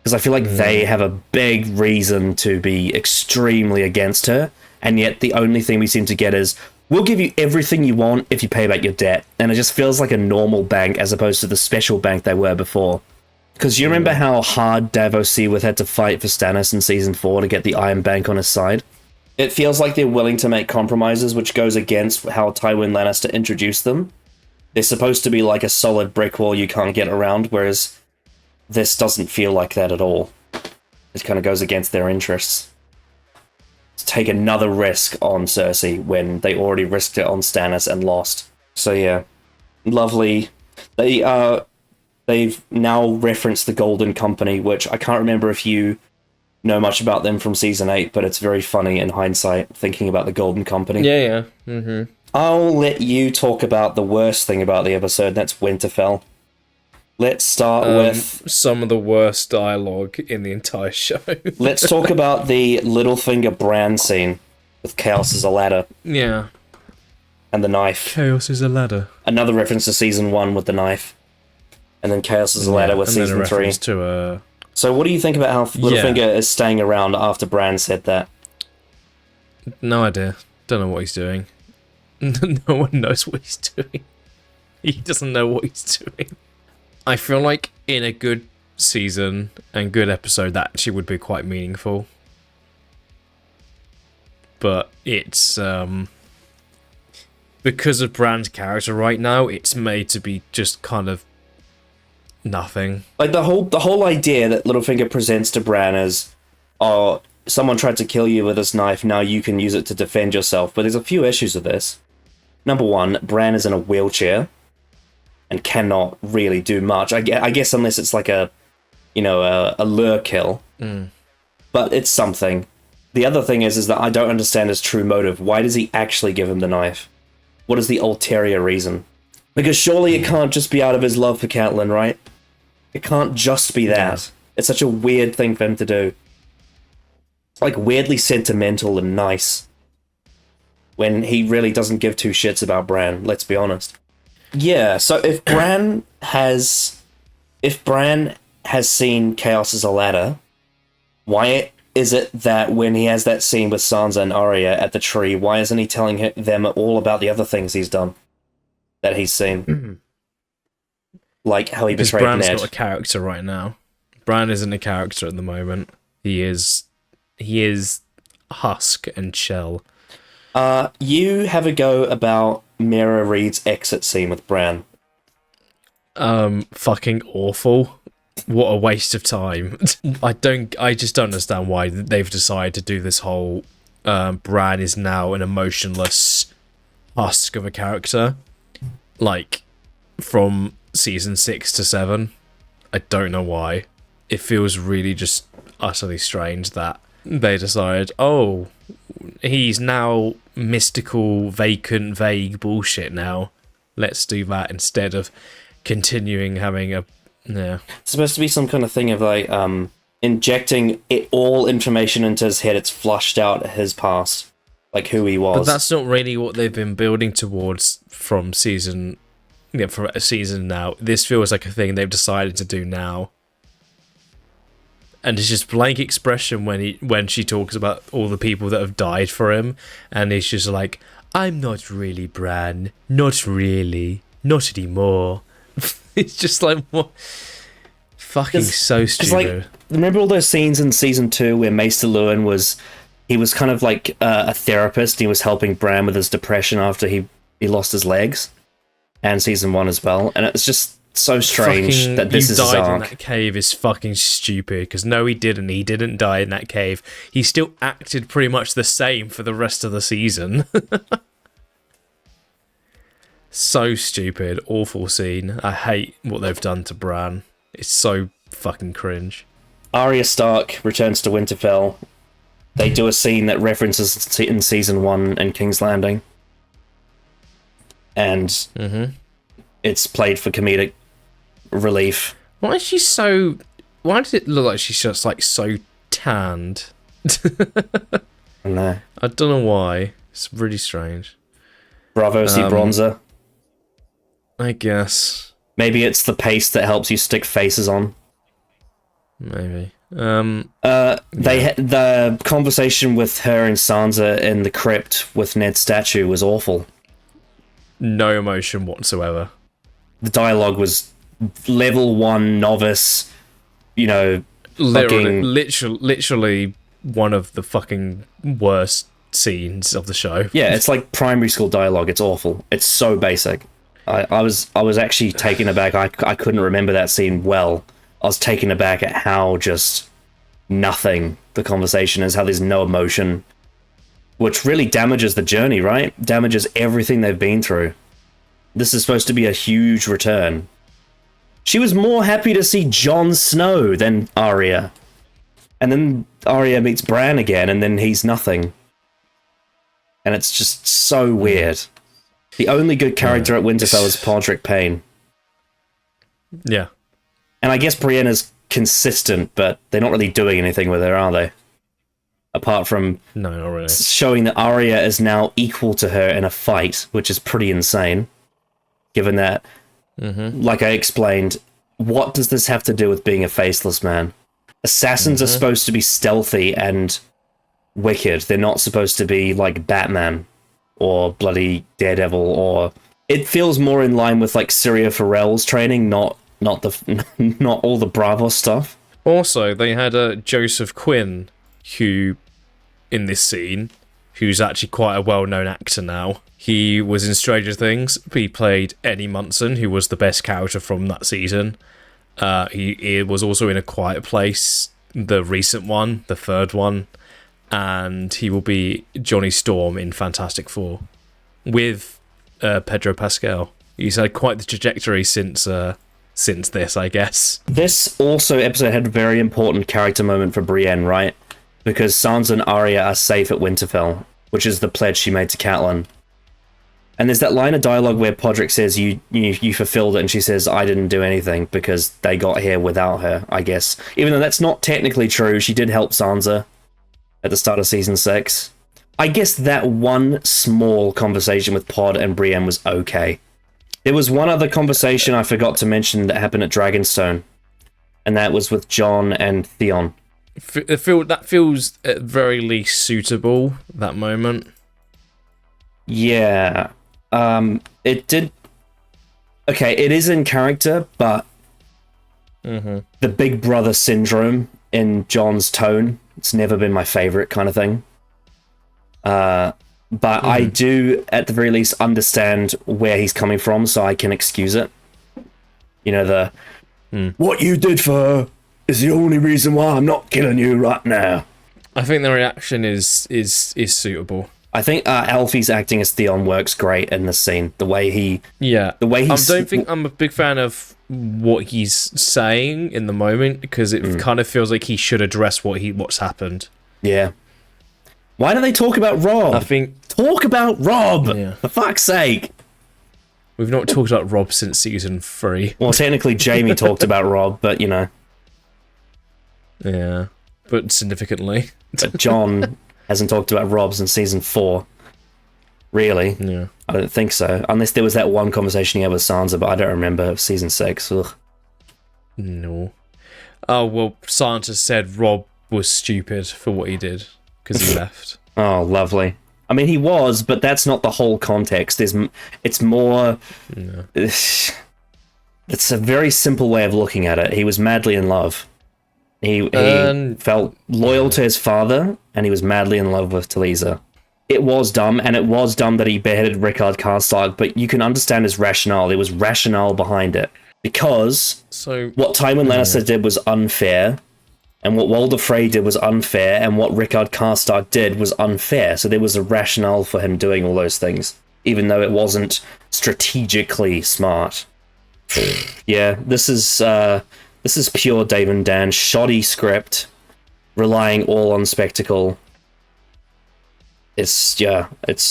Speaker 1: Because I feel like they have a big reason to be extremely against her, and yet the only thing we seem to get is, we'll give you everything you want if you pay back your debt. And it just feels like a normal bank as opposed to the special bank they were before. Because you remember how hard Davos Seaworth had to fight for Stannis in Season 4 to get the Iron Bank on his side? It feels like they're willing to make compromises, which goes against how Tywin Lannister introduced them. They're supposed to be like a solid brick wall you can't get around, whereas this doesn't feel like that at all. It kind of goes against their interests. To take another risk on Cersei when they already risked it on Stannis and lost. So yeah, lovely. They've now referenced the Golden Company, which I can't remember if you know much about them from Season 8, but it's very funny in hindsight, thinking about the Golden Company.
Speaker 2: Yeah. Mm-hmm.
Speaker 1: I'll let you talk about the worst thing about the episode, and that's Winterfell. Let's start with
Speaker 2: some of the worst dialogue in the entire show.
Speaker 1: Let's talk about the Littlefinger Bran scene with Chaos as a ladder.
Speaker 2: Yeah.
Speaker 1: And the knife.
Speaker 2: Chaos is a ladder.
Speaker 1: Another reference to Season 1 with the knife. And then Chaos is a ladder with Season 3. So what do you think about how Littlefinger is staying around after Bran said that?
Speaker 2: No idea. Don't know what he's doing. No one knows what he's doing. He doesn't know what he's doing. I feel like in a good season and good episode, that actually would be quite meaningful. But it's because of Bran's character right now, it's made to be just kind of nothing.
Speaker 1: Like the whole idea that Littlefinger presents to Bran is, oh, someone tried to kill you with this knife, now you can use it to defend yourself. But there's a few issues with this. Number one, Bran is in a wheelchair and cannot really do much. I guess unless it's like a lure kill. But it's something. The other thing is that I don't understand his true motive. Why does he actually give him the knife? What is the ulterior reason? Because surely it can't just be out of his love for Catelyn, right? It can't just be that. It's such a weird thing for him to do. It's like weirdly sentimental and nice. When he really doesn't give two shits about Bran, let's be honest. Yeah, so if Bran has seen Chaos as a ladder, why is it that when he has that scene with Sansa and Arya at the tree, why isn't he telling them all about the other things he's done that he's seen? Like how he betrayed Ned.
Speaker 2: Bran's not a character right now. Bran isn't a character at the moment. He is husk and shell.
Speaker 1: You have a go about Mera Reed's exit scene with Bran.
Speaker 2: Fucking awful. What a waste of time. I just don't understand why they've decided to do this whole Bran is now an emotionless husk of a character. Like, from season 6 to 7. I don't know why. It feels really just utterly strange that they decided, oh, he's now mystical, vacant, vague bullshit now. Let's do that instead of continuing having a... Yeah.
Speaker 1: It's supposed to be some kind of thing of like injecting all information into his head. It's flushed out his past, like who he was.
Speaker 2: But that's not really what they've been building towards from season... Yeah, for a season now. This feels like a thing they've decided to do now. And it's just blank expression when she talks about all the people that have died for him, and he's just like, I'm not really Bran. Not really. Not anymore. It's just like, what? Fucking so stupid.
Speaker 1: Like, remember all those scenes in season 2 where Maester Luwin was kind of like a therapist. He was helping Bran with his depression after he lost his legs, and season 1 as well. And it's just so strange that this is his arc.
Speaker 2: Died in that cave is fucking stupid, because no, he didn't. He didn't die in that cave. He still acted pretty much the same for the rest of the season. So stupid, awful scene. I hate what they've done to Bran. It's so fucking cringe.
Speaker 1: Arya Stark returns to Winterfell. They do a scene that references in season 1 in King's Landing. And it's played for comedic relief.
Speaker 2: Why is she so... Why does it look like she's just like so tanned?
Speaker 1: No.
Speaker 2: I don't know why. It's really strange.
Speaker 1: Braavosi bronzer.
Speaker 2: I guess.
Speaker 1: Maybe it's the paste that helps you stick faces on.
Speaker 2: Maybe.
Speaker 1: The conversation with her and Sansa in the crypt with Ned's statue was awful.
Speaker 2: No emotion whatsoever.
Speaker 1: The dialogue was level 1 novice, you know,
Speaker 2: literally one of the fucking worst scenes of the show.
Speaker 1: Yeah, it's like primary school dialogue. It's awful. It's so basic. I was actually taken aback. I couldn't remember that scene well. I was taken aback at how just nothing the conversation is, how there's no emotion, which really damages the journey, right? Damages everything they've been through. This is supposed to be a huge return. She was more happy to see Jon Snow than Arya. And then Arya meets Bran again, and then he's nothing. And it's just so weird. The only good character at Winterfell is Podrick Payne.
Speaker 2: Yeah.
Speaker 1: And I guess Brienne is consistent, but they're not really doing anything with her, are they? Apart from
Speaker 2: no, not really.
Speaker 1: Showing that Arya is now equal to her in a fight, which is pretty insane. Given that, like I explained, what does this have to do with being a faceless man? Assassins are supposed to be stealthy and wicked. They're not supposed to be like Batman or bloody Daredevil, or it feels more in line with like Syria Farrell's training, not all the Bravo stuff.
Speaker 2: Also, they had Joseph Quinn, who in this scene, who's actually quite a well-known actor now. He was in Stranger Things. He played Eddie Munson, who was the best character from that season. He was also in A Quiet Place, the recent one, the third one. And he will be Johnny Storm in Fantastic Four with Pedro Pascal. He's had quite the trajectory since this, I guess.
Speaker 1: This episode had a very important character moment for Brienne, right? Because Sansa and Arya are safe at Winterfell, which is the pledge she made to Catelyn. And there's that line of dialogue where Podrick says, you fulfilled it, and she says, I didn't do anything because they got here without her, I guess. Even though that's not technically true, she did help Sansa at the start of season 6. I guess that one small conversation with Pod and Brienne was okay. There was one other conversation I forgot to mention that happened at Dragonstone, and that was with Jon and Theon.
Speaker 2: That feels at very least suitable, that moment.
Speaker 1: Yeah. It did... Okay, it is in character, but the big brother syndrome in Jon's tone, it's never been my favorite kind of thing. But I do, at the very least, understand where he's coming from, so I can excuse it. You know, What you did for her is the only reason why I'm not killing you right now.
Speaker 2: I think the reaction is suitable.
Speaker 1: I think Alfie's acting as Theon works great in this scene. The way he...
Speaker 2: Yeah.
Speaker 1: The way he's...
Speaker 2: I don't think I'm a big fan of what he's saying in the moment, because it kind of feels like he should address what's happened.
Speaker 1: Yeah. Why do they talk about Rob?
Speaker 2: I think...
Speaker 1: Talk about Rob!
Speaker 2: Yeah.
Speaker 1: For fuck's sake!
Speaker 2: We've not talked about Rob since season 3.
Speaker 1: Well, technically Jamie talked about Rob, but, you know.
Speaker 2: Yeah. But significantly.
Speaker 1: But John hasn't talked about Rob since season 4. Really?
Speaker 2: Yeah.
Speaker 1: I don't think so. Unless there was that one conversation he had with Sansa, but I don't remember season 6. Ugh.
Speaker 2: No. Oh, well, Sansa said Rob was stupid for what he did, because he left.
Speaker 1: Oh, lovely. I mean, he was, but that's not the whole context. It's more...
Speaker 2: No.
Speaker 1: It's a very simple way of looking at it. He was madly in love. He felt loyal to his father, and he was madly in love with Talisa. It was dumb, and it was dumb that he beheaded Rickard Karstark, but you can understand his rationale. There was rationale behind it. Because what Tywin Lannister did was unfair, and what Walder Frey did was unfair, and what Rickard Karstark did was unfair. So there was a rationale for him doing all those things, even though it wasn't strategically smart. Yeah, this is pure Dave and Dan, shoddy script, relying all on spectacle. It's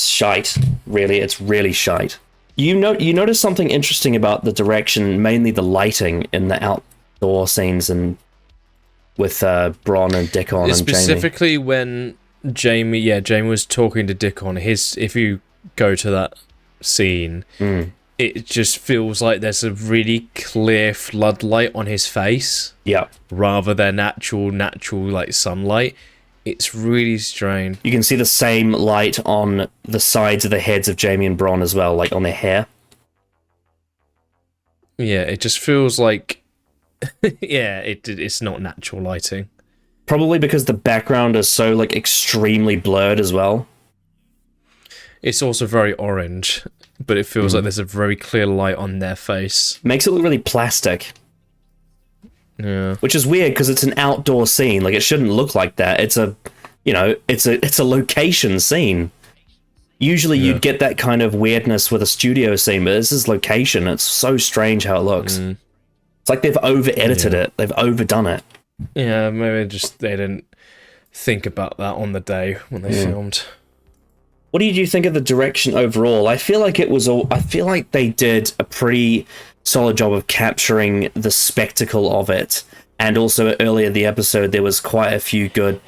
Speaker 1: shite. Really, it's really shite. You notice something interesting about the direction, mainly the lighting in the outdoor scenes and with Bronn and Dickon and Jamie.
Speaker 2: Specifically when Jamie was talking to Dickon, if you go to that scene, it just feels like there's a really clear floodlight on his face.
Speaker 1: Yeah.
Speaker 2: Rather than natural like sunlight. It's really strange.
Speaker 1: You can see the same light on the sides of the heads of Jamie and Bronn as well, like on their hair.
Speaker 2: Yeah, it just feels like... it's not natural lighting.
Speaker 1: Probably because the background is so, like, extremely blurred as well.
Speaker 2: It's also very orange, but it feels like there's a very clear light on their face.
Speaker 1: Makes it look really plastic.
Speaker 2: Yeah.
Speaker 1: Which is weird because it's an outdoor scene. Like, it shouldn't look like that. It's a location scene. Usually you'd get that kind of weirdness with a studio scene, but this is location. It's so strange how it looks. It's like they've over-edited it. They've overdone it.
Speaker 2: Yeah, maybe they didn't think about that on the day when they filmed.
Speaker 1: What did you think of the direction overall? I feel like they did a pretty solid job of capturing the spectacle of it. And also earlier in the episode, there was quite a few good,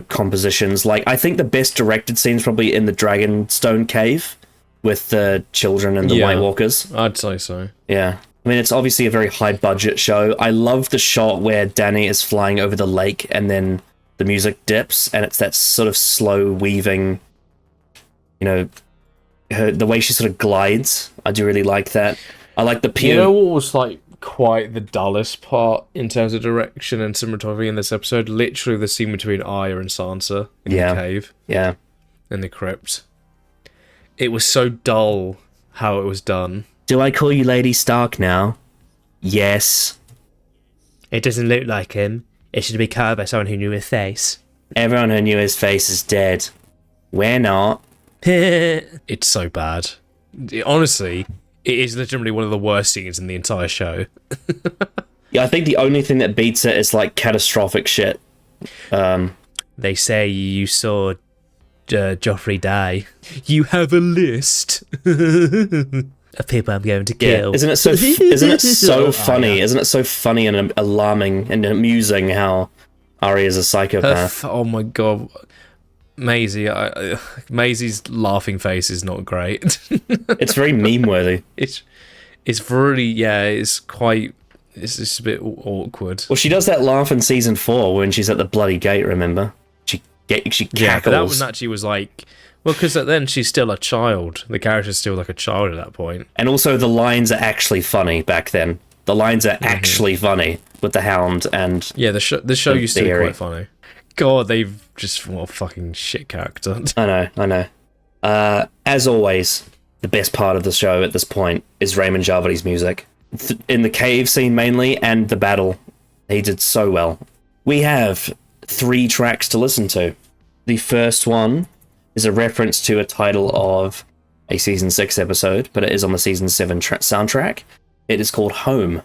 Speaker 1: compositions. Like, I think the best directed scene's probably in the Dragonstone Cave with the children and the White Walkers.
Speaker 2: I'd say so.
Speaker 1: Yeah. I mean, it's obviously a very high-budget show. I love the shot where Dany is flying over the lake and then the music dips, and it's that sort of slow weaving, the way she sort of glides. I do really like that. I like the
Speaker 2: You know what was, like, quite the dullest part in terms of direction and cinematography in this episode? Literally the scene between Arya and Sansa in the cave.
Speaker 1: Yeah.
Speaker 2: In the crypt. It was so dull how it was done.
Speaker 1: Do I call you Lady Stark now? Yes.
Speaker 14: It doesn't look like him. It should be covered by someone who knew his face.
Speaker 1: Everyone who knew his face is dead. We're not.
Speaker 2: It's so bad. Honestly, it is legitimately one of the worst scenes in the entire show.
Speaker 1: Yeah, I think the only thing that beats it is, like, catastrophic shit.
Speaker 14: They say you saw Joffrey die.
Speaker 2: You have a list
Speaker 14: of people I'm going to kill.
Speaker 1: Yeah. Isn't it so funny? Isn't it so funny and alarming and amusing how Arya's a psychopath?
Speaker 2: Oh my god. Maisie, Maisie's laughing face is not great.
Speaker 1: It's very meme-worthy.
Speaker 2: It's really, it's just a bit awkward.
Speaker 1: Well, she does that laugh in season 4 when she's at the bloody gate, remember? She cackles.
Speaker 2: Yeah, but that one actually was like... Well, because then she's still a child. The character's still like a child at that point.
Speaker 1: And also the lines are actually funny back then. The lines are actually funny with the Hound and...
Speaker 2: Yeah, the show used to be quite funny. God, they've just... What a fucking shit character.
Speaker 1: I know. As always, the best part of the show at this point is Raymond Javadi's music. in the cave scene mainly, and the battle. He did so well. We have 3 tracks to listen to. The first one is a reference to a title of a Season 6 episode, but it is on the Season 7 soundtrack. It is called Home.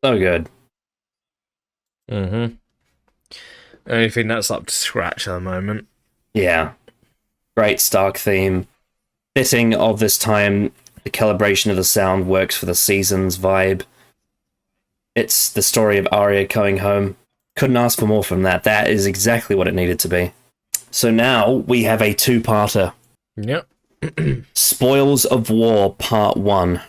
Speaker 1: So good.
Speaker 2: Mm-hmm. Anything that's up to scratch at the moment.
Speaker 1: Yeah. Great Stark theme. Fitting of this time, the calibration of the sound works for the season's vibe. It's the story of Arya going home. Couldn't ask for more from that. That is exactly what it needed to be. So now we have a 2-parter.
Speaker 2: Yep.
Speaker 1: Spoils of War Part 1.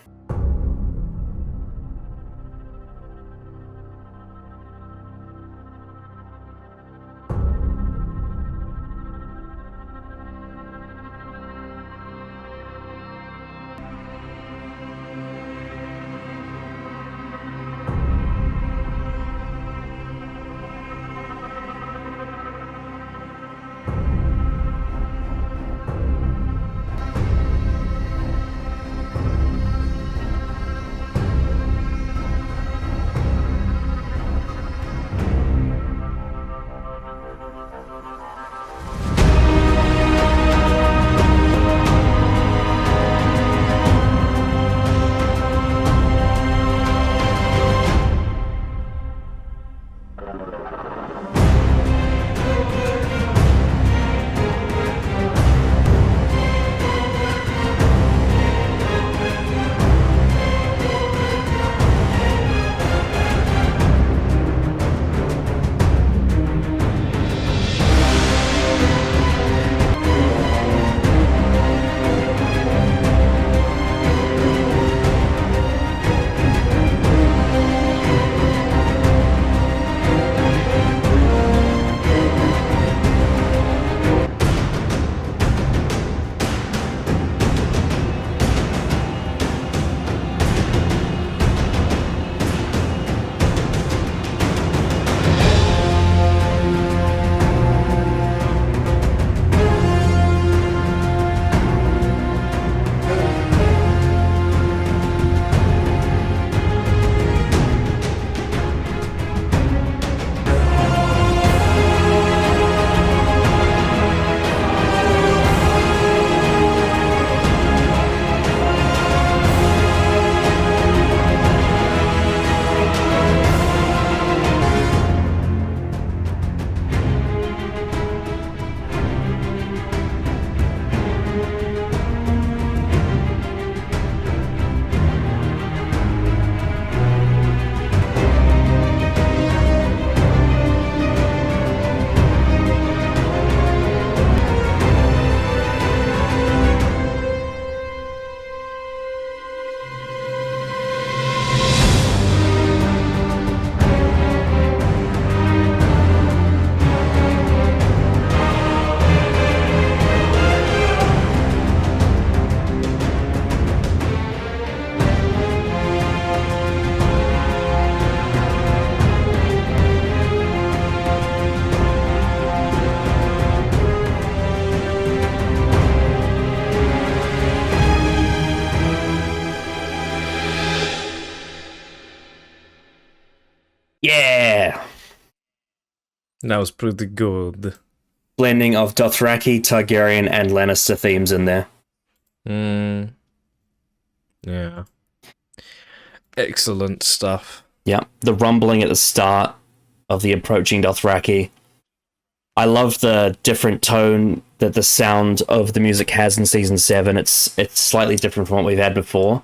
Speaker 1: Yeah!
Speaker 2: That was pretty good.
Speaker 1: Blending of Dothraki, Targaryen, and Lannister themes in there.
Speaker 2: Yeah. Excellent stuff.
Speaker 1: Yeah, the rumbling at the start of the approaching Dothraki. I love the different tone that the sound of the music has in Season 7. It's slightly different from what we've had before.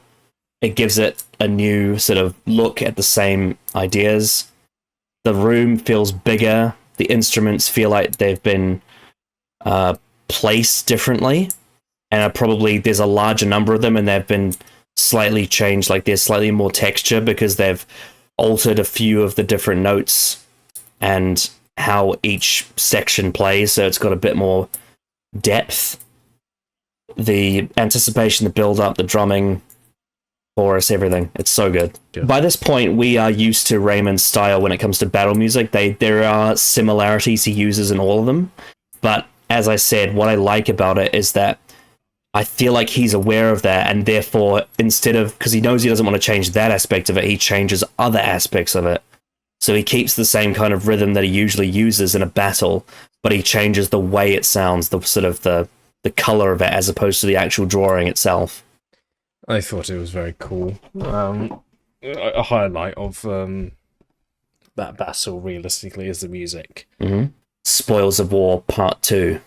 Speaker 1: It gives it a new sort of look at the same ideas. The room feels bigger. The instruments feel like they've been placed differently. And there's a larger number of them, and they've been slightly changed. Like, there's slightly more texture because they've altered a few of the different notes and how each section plays, so it's got a bit more depth. The anticipation, the build-up, the drumming, chorus, everything. It's so good.
Speaker 2: Yeah.
Speaker 1: By this point, we are used to Raymond's style when it comes to battle music. There are similarities he uses in all of them, but as I said, what I like about it is that I feel like he's aware of that, and therefore, because he knows he doesn't want to change that aspect of it, he changes other aspects of it. So he keeps the same kind of rhythm that he usually uses in a battle, but he changes the way it sounds, the sort of the color of it, as opposed to the actual drawing itself.
Speaker 2: I thought it was very cool. A highlight of that battle, realistically, is the music.
Speaker 1: Mm-hmm. Spoils of War Part 2.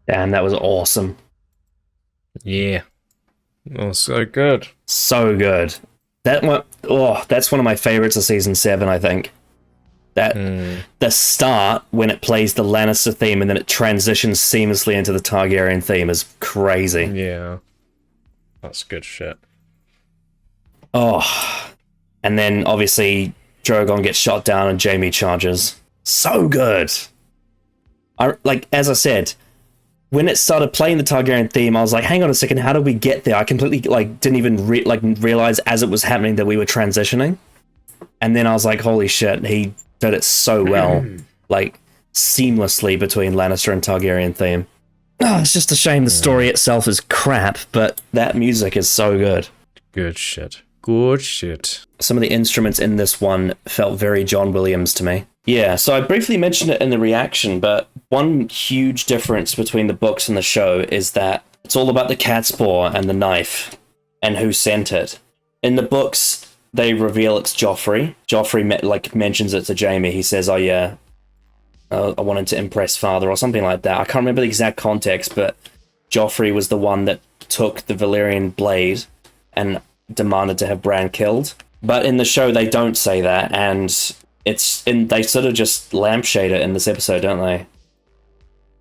Speaker 1: Damn, that was awesome.
Speaker 2: Yeah. Oh, so good.
Speaker 1: So good. That's one of my favorites of Season 7, I think. That the start when it plays the Lannister theme and then it transitions seamlessly into the Targaryen theme is crazy.
Speaker 2: Yeah, that's good shit.
Speaker 1: Oh, and then obviously Drogon gets shot down and Jaime charges. So good. As I said, when it started playing the Targaryen theme, I was like, hang on a second, how did we get there? I completely didn't even realize as it was happening that we were transitioning. And then I was like, holy shit, he did it so well. Seamlessly between Lannister and Targaryen theme. Oh, it's just a shame the story itself is crap, but that music is so good.
Speaker 2: Good shit. Good shit.
Speaker 1: Some of the instruments in this one felt very John Williams to me. Yeah, so I briefly mentioned it in the reaction, but one huge difference between the books and the show is that it's all about the cat's paw and the knife and who sent it. In the books, they reveal it's Joffrey. Joffrey mentions it to Jaime. He says, "Oh yeah, I wanted to impress father," or something like that. I can't remember the exact context, but Joffrey was the one that took the Valyrian blade and demanded to have Bran killed. But in the show, they don't say that, and they sort of just lampshade it in this episode, don't they?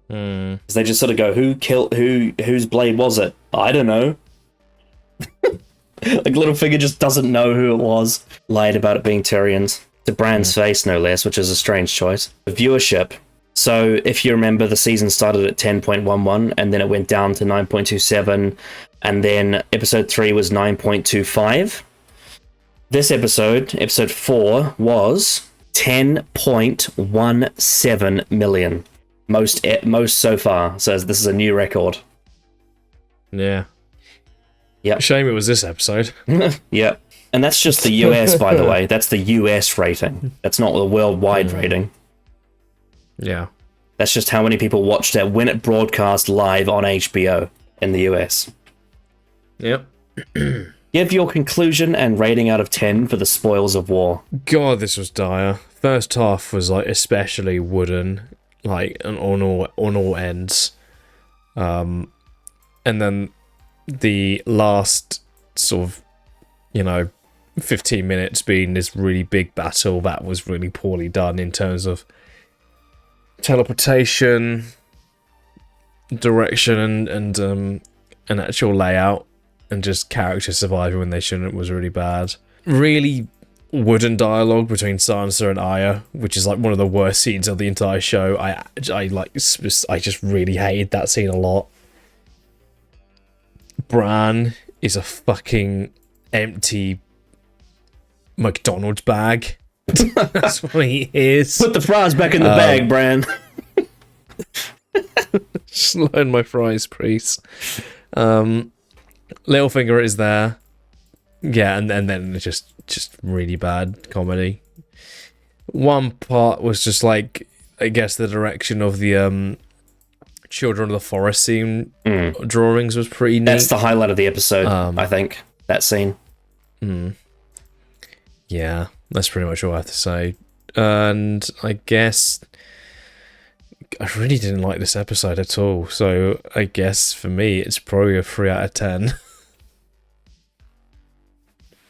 Speaker 1: Because they just sort of go, whose blade was it? I don't know. Littlefinger just doesn't know who it was. Lied about it being Tyrion's. To Bran's face, no less, which is a strange choice. The viewership. So if you remember, the season started at 10.11, and then it went down to 9.27, and then episode 3 was 9.25. This episode 4, was 10.17 million. Most so far. So this is a new record.
Speaker 2: Yeah.
Speaker 1: Yep.
Speaker 2: Shame it was this episode.
Speaker 1: Yep. And that's just the US, by the way. That's the US rating. That's not the worldwide rating.
Speaker 2: Yeah.
Speaker 1: That's just how many people watched it when it broadcast live on HBO in the US.
Speaker 2: Yep.
Speaker 1: Give your conclusion and rating out of 10 for the Spoils of War.
Speaker 2: God, this was dire. First half was especially wooden, on all ends. And then the last sort of, 15 minutes being this really big battle that was really poorly done in terms of teleportation, direction, and actual layout, and just characters surviving when they shouldn't was really bad. Really wooden dialogue between Sansa and Arya, which is one of the worst scenes of the entire show. I just really hated that scene a lot. Bran is a fucking empty McDonald's bag. That's what he is.
Speaker 1: Put the fries back in the bag, Bran.
Speaker 2: Just learn my fries, please. Littlefinger is there. Yeah, and then it's just really bad comedy. One part was just I guess the direction of the Children of the Forest scene drawings was pretty neat.
Speaker 1: That's the highlight of the episode, I think. That scene.
Speaker 2: Yeah, that's pretty much all I have to say. And I guess I really didn't like this episode at all. So I guess for me, it's probably a 3 out of 10.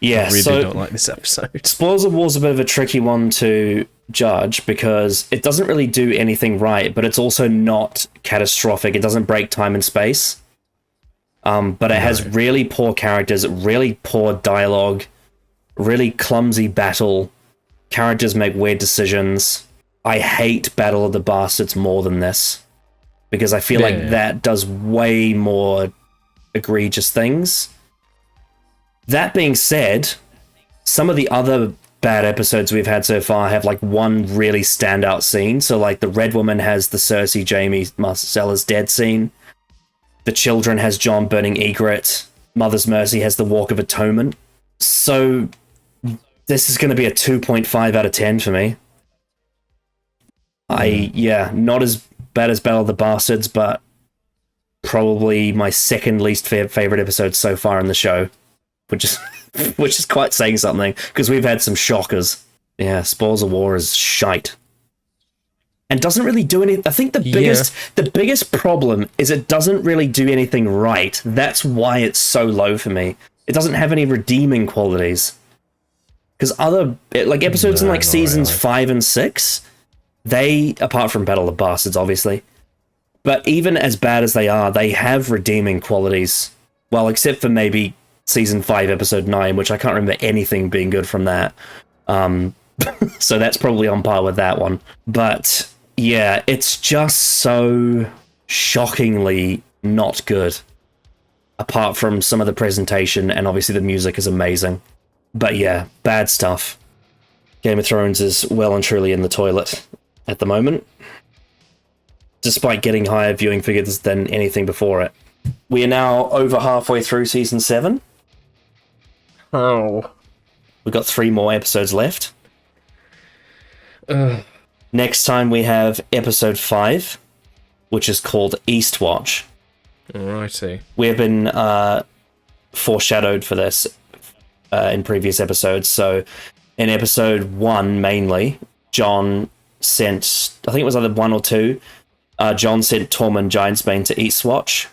Speaker 1: Yeah,
Speaker 2: I really don't like this episode.
Speaker 1: Spoils of War is a bit of a tricky one to judge because it doesn't really do anything right, but it's also not catastrophic. It doesn't break time and space. But it has really poor characters, really poor dialogue, really clumsy battle. Characters make weird decisions. I hate Battle of the Bastards more than this because I feel like that does way more egregious things. That being said, some of the other bad episodes we've had so far have one really standout scene. So the Red Woman has the Cersei, Jaime, Marcella's dead scene. The Children has Jon burning Ygritte. Mother's Mercy has the Walk of Atonement. So this is going to be a 2.5 out of 10 for me. Not as bad as Battle of the Bastards, but probably my second least favorite episode so far in the show. Which is quite saying something, because we've had some shockers. Yeah, Spoils of War is shite. And doesn't really do anything. I think the biggest problem is it doesn't really do anything right. That's why it's so low for me. It doesn't have any redeeming qualities. Because episodes in
Speaker 2: No,
Speaker 1: like
Speaker 2: not
Speaker 1: seasons
Speaker 2: really.
Speaker 1: 5 and 6, they, apart from Battle of Bastards, obviously, but even as bad as they are, they have redeeming qualities. Well, except for maybe season 5, episode 9, which I can't remember anything being good from that. So that's probably on par with that one. But yeah, it's just so shockingly not good. Apart from some of the presentation, and obviously the music is amazing. But yeah, bad stuff. Game of Thrones is well and truly in the toilet at the moment, despite getting higher viewing figures than anything before it. We are now over halfway through season 7.
Speaker 2: Oh.
Speaker 1: We've got 3 more episodes left. Next time we have episode 5, which is called Eastwatch.
Speaker 2: Alrighty.
Speaker 1: We have been foreshadowed for this in previous episodes. So in episode 1, mainly, John sent, I think it was either 1 or 2, John sent Tormund Giantsbane to Eastwatch.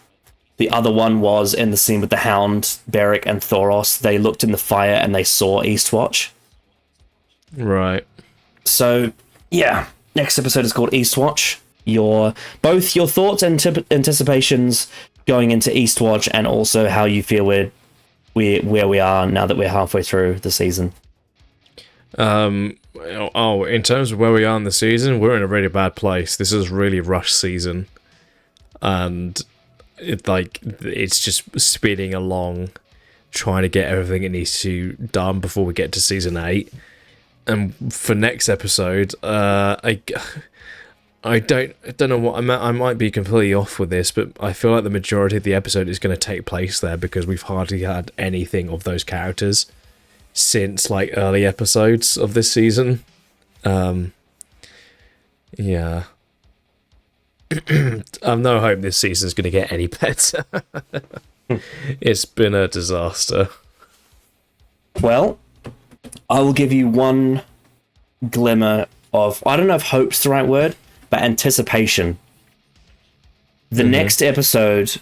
Speaker 1: The other one was in the scene with the Hound, Beric, and Thoros. They looked in the fire and they saw Eastwatch.
Speaker 2: Right.
Speaker 1: So, yeah, next episode is called Eastwatch. Both your thoughts and anticipations going into Eastwatch, and also how you feel where we are now that we're halfway through the season.
Speaker 2: In terms of where we are in the season, we're in a really bad place. This is a really rushed season, and it's just speeding along, trying to get everything it needs to done before we get to season 8. And for next episode, I don't know what I might be completely off with this, but I feel like the majority of the episode is going to take place there because we've hardly had anything of those characters since like early episodes of this season. Yeah. I've no hope this season's going to get any better. It's been a disaster.
Speaker 1: Well, I will give you one glimmer of, I don't know if hope's the right word, but anticipation. The next episode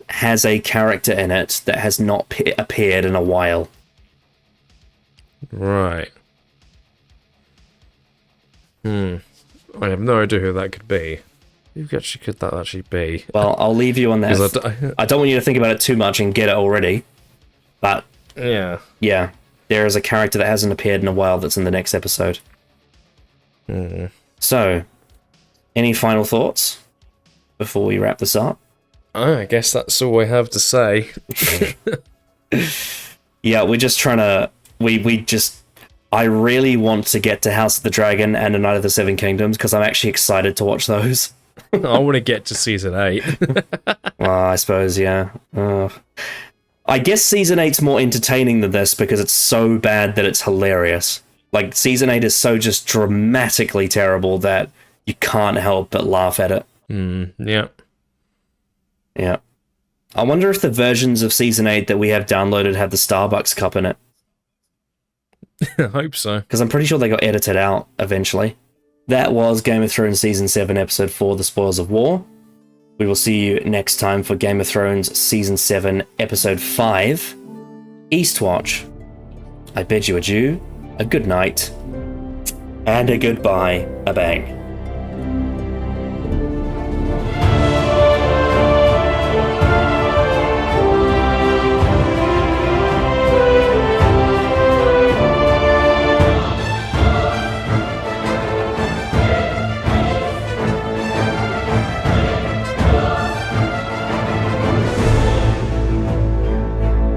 Speaker 1: has a character in it that has not appeared in a while.
Speaker 2: Right. I have no idea who that could be. Who could that actually be?
Speaker 1: Well, I'll leave you on that. I don't want you to think about it too much and get it already. But
Speaker 2: yeah,
Speaker 1: there is a character that hasn't appeared in a while that's in the next episode. So, any final thoughts before we wrap this up?
Speaker 2: I guess that's all I have to say.
Speaker 1: Yeah, we're just trying to... I really want to get to House of the Dragon and A Night of the Seven Kingdoms, because I'm actually excited to watch those.
Speaker 2: I want to get to season 8.
Speaker 1: Well, I suppose, yeah. I guess season 8's more entertaining than this because it's so bad that it's hilarious. Like, season 8 is so just dramatically terrible that you can't help but laugh at it.
Speaker 2: Yeah.
Speaker 1: Yeah. I wonder if the versions of season 8 that we have downloaded have the Starbucks cup in it.
Speaker 2: I hope so.
Speaker 1: Because I'm pretty sure they got edited out eventually. That was Game of Thrones Season 7, Episode 4, The Spoils of War. We will see you next time for Game of Thrones Season 7, Episode 5, Eastwatch. I bid you adieu, a good night, and a goodbye, a bang.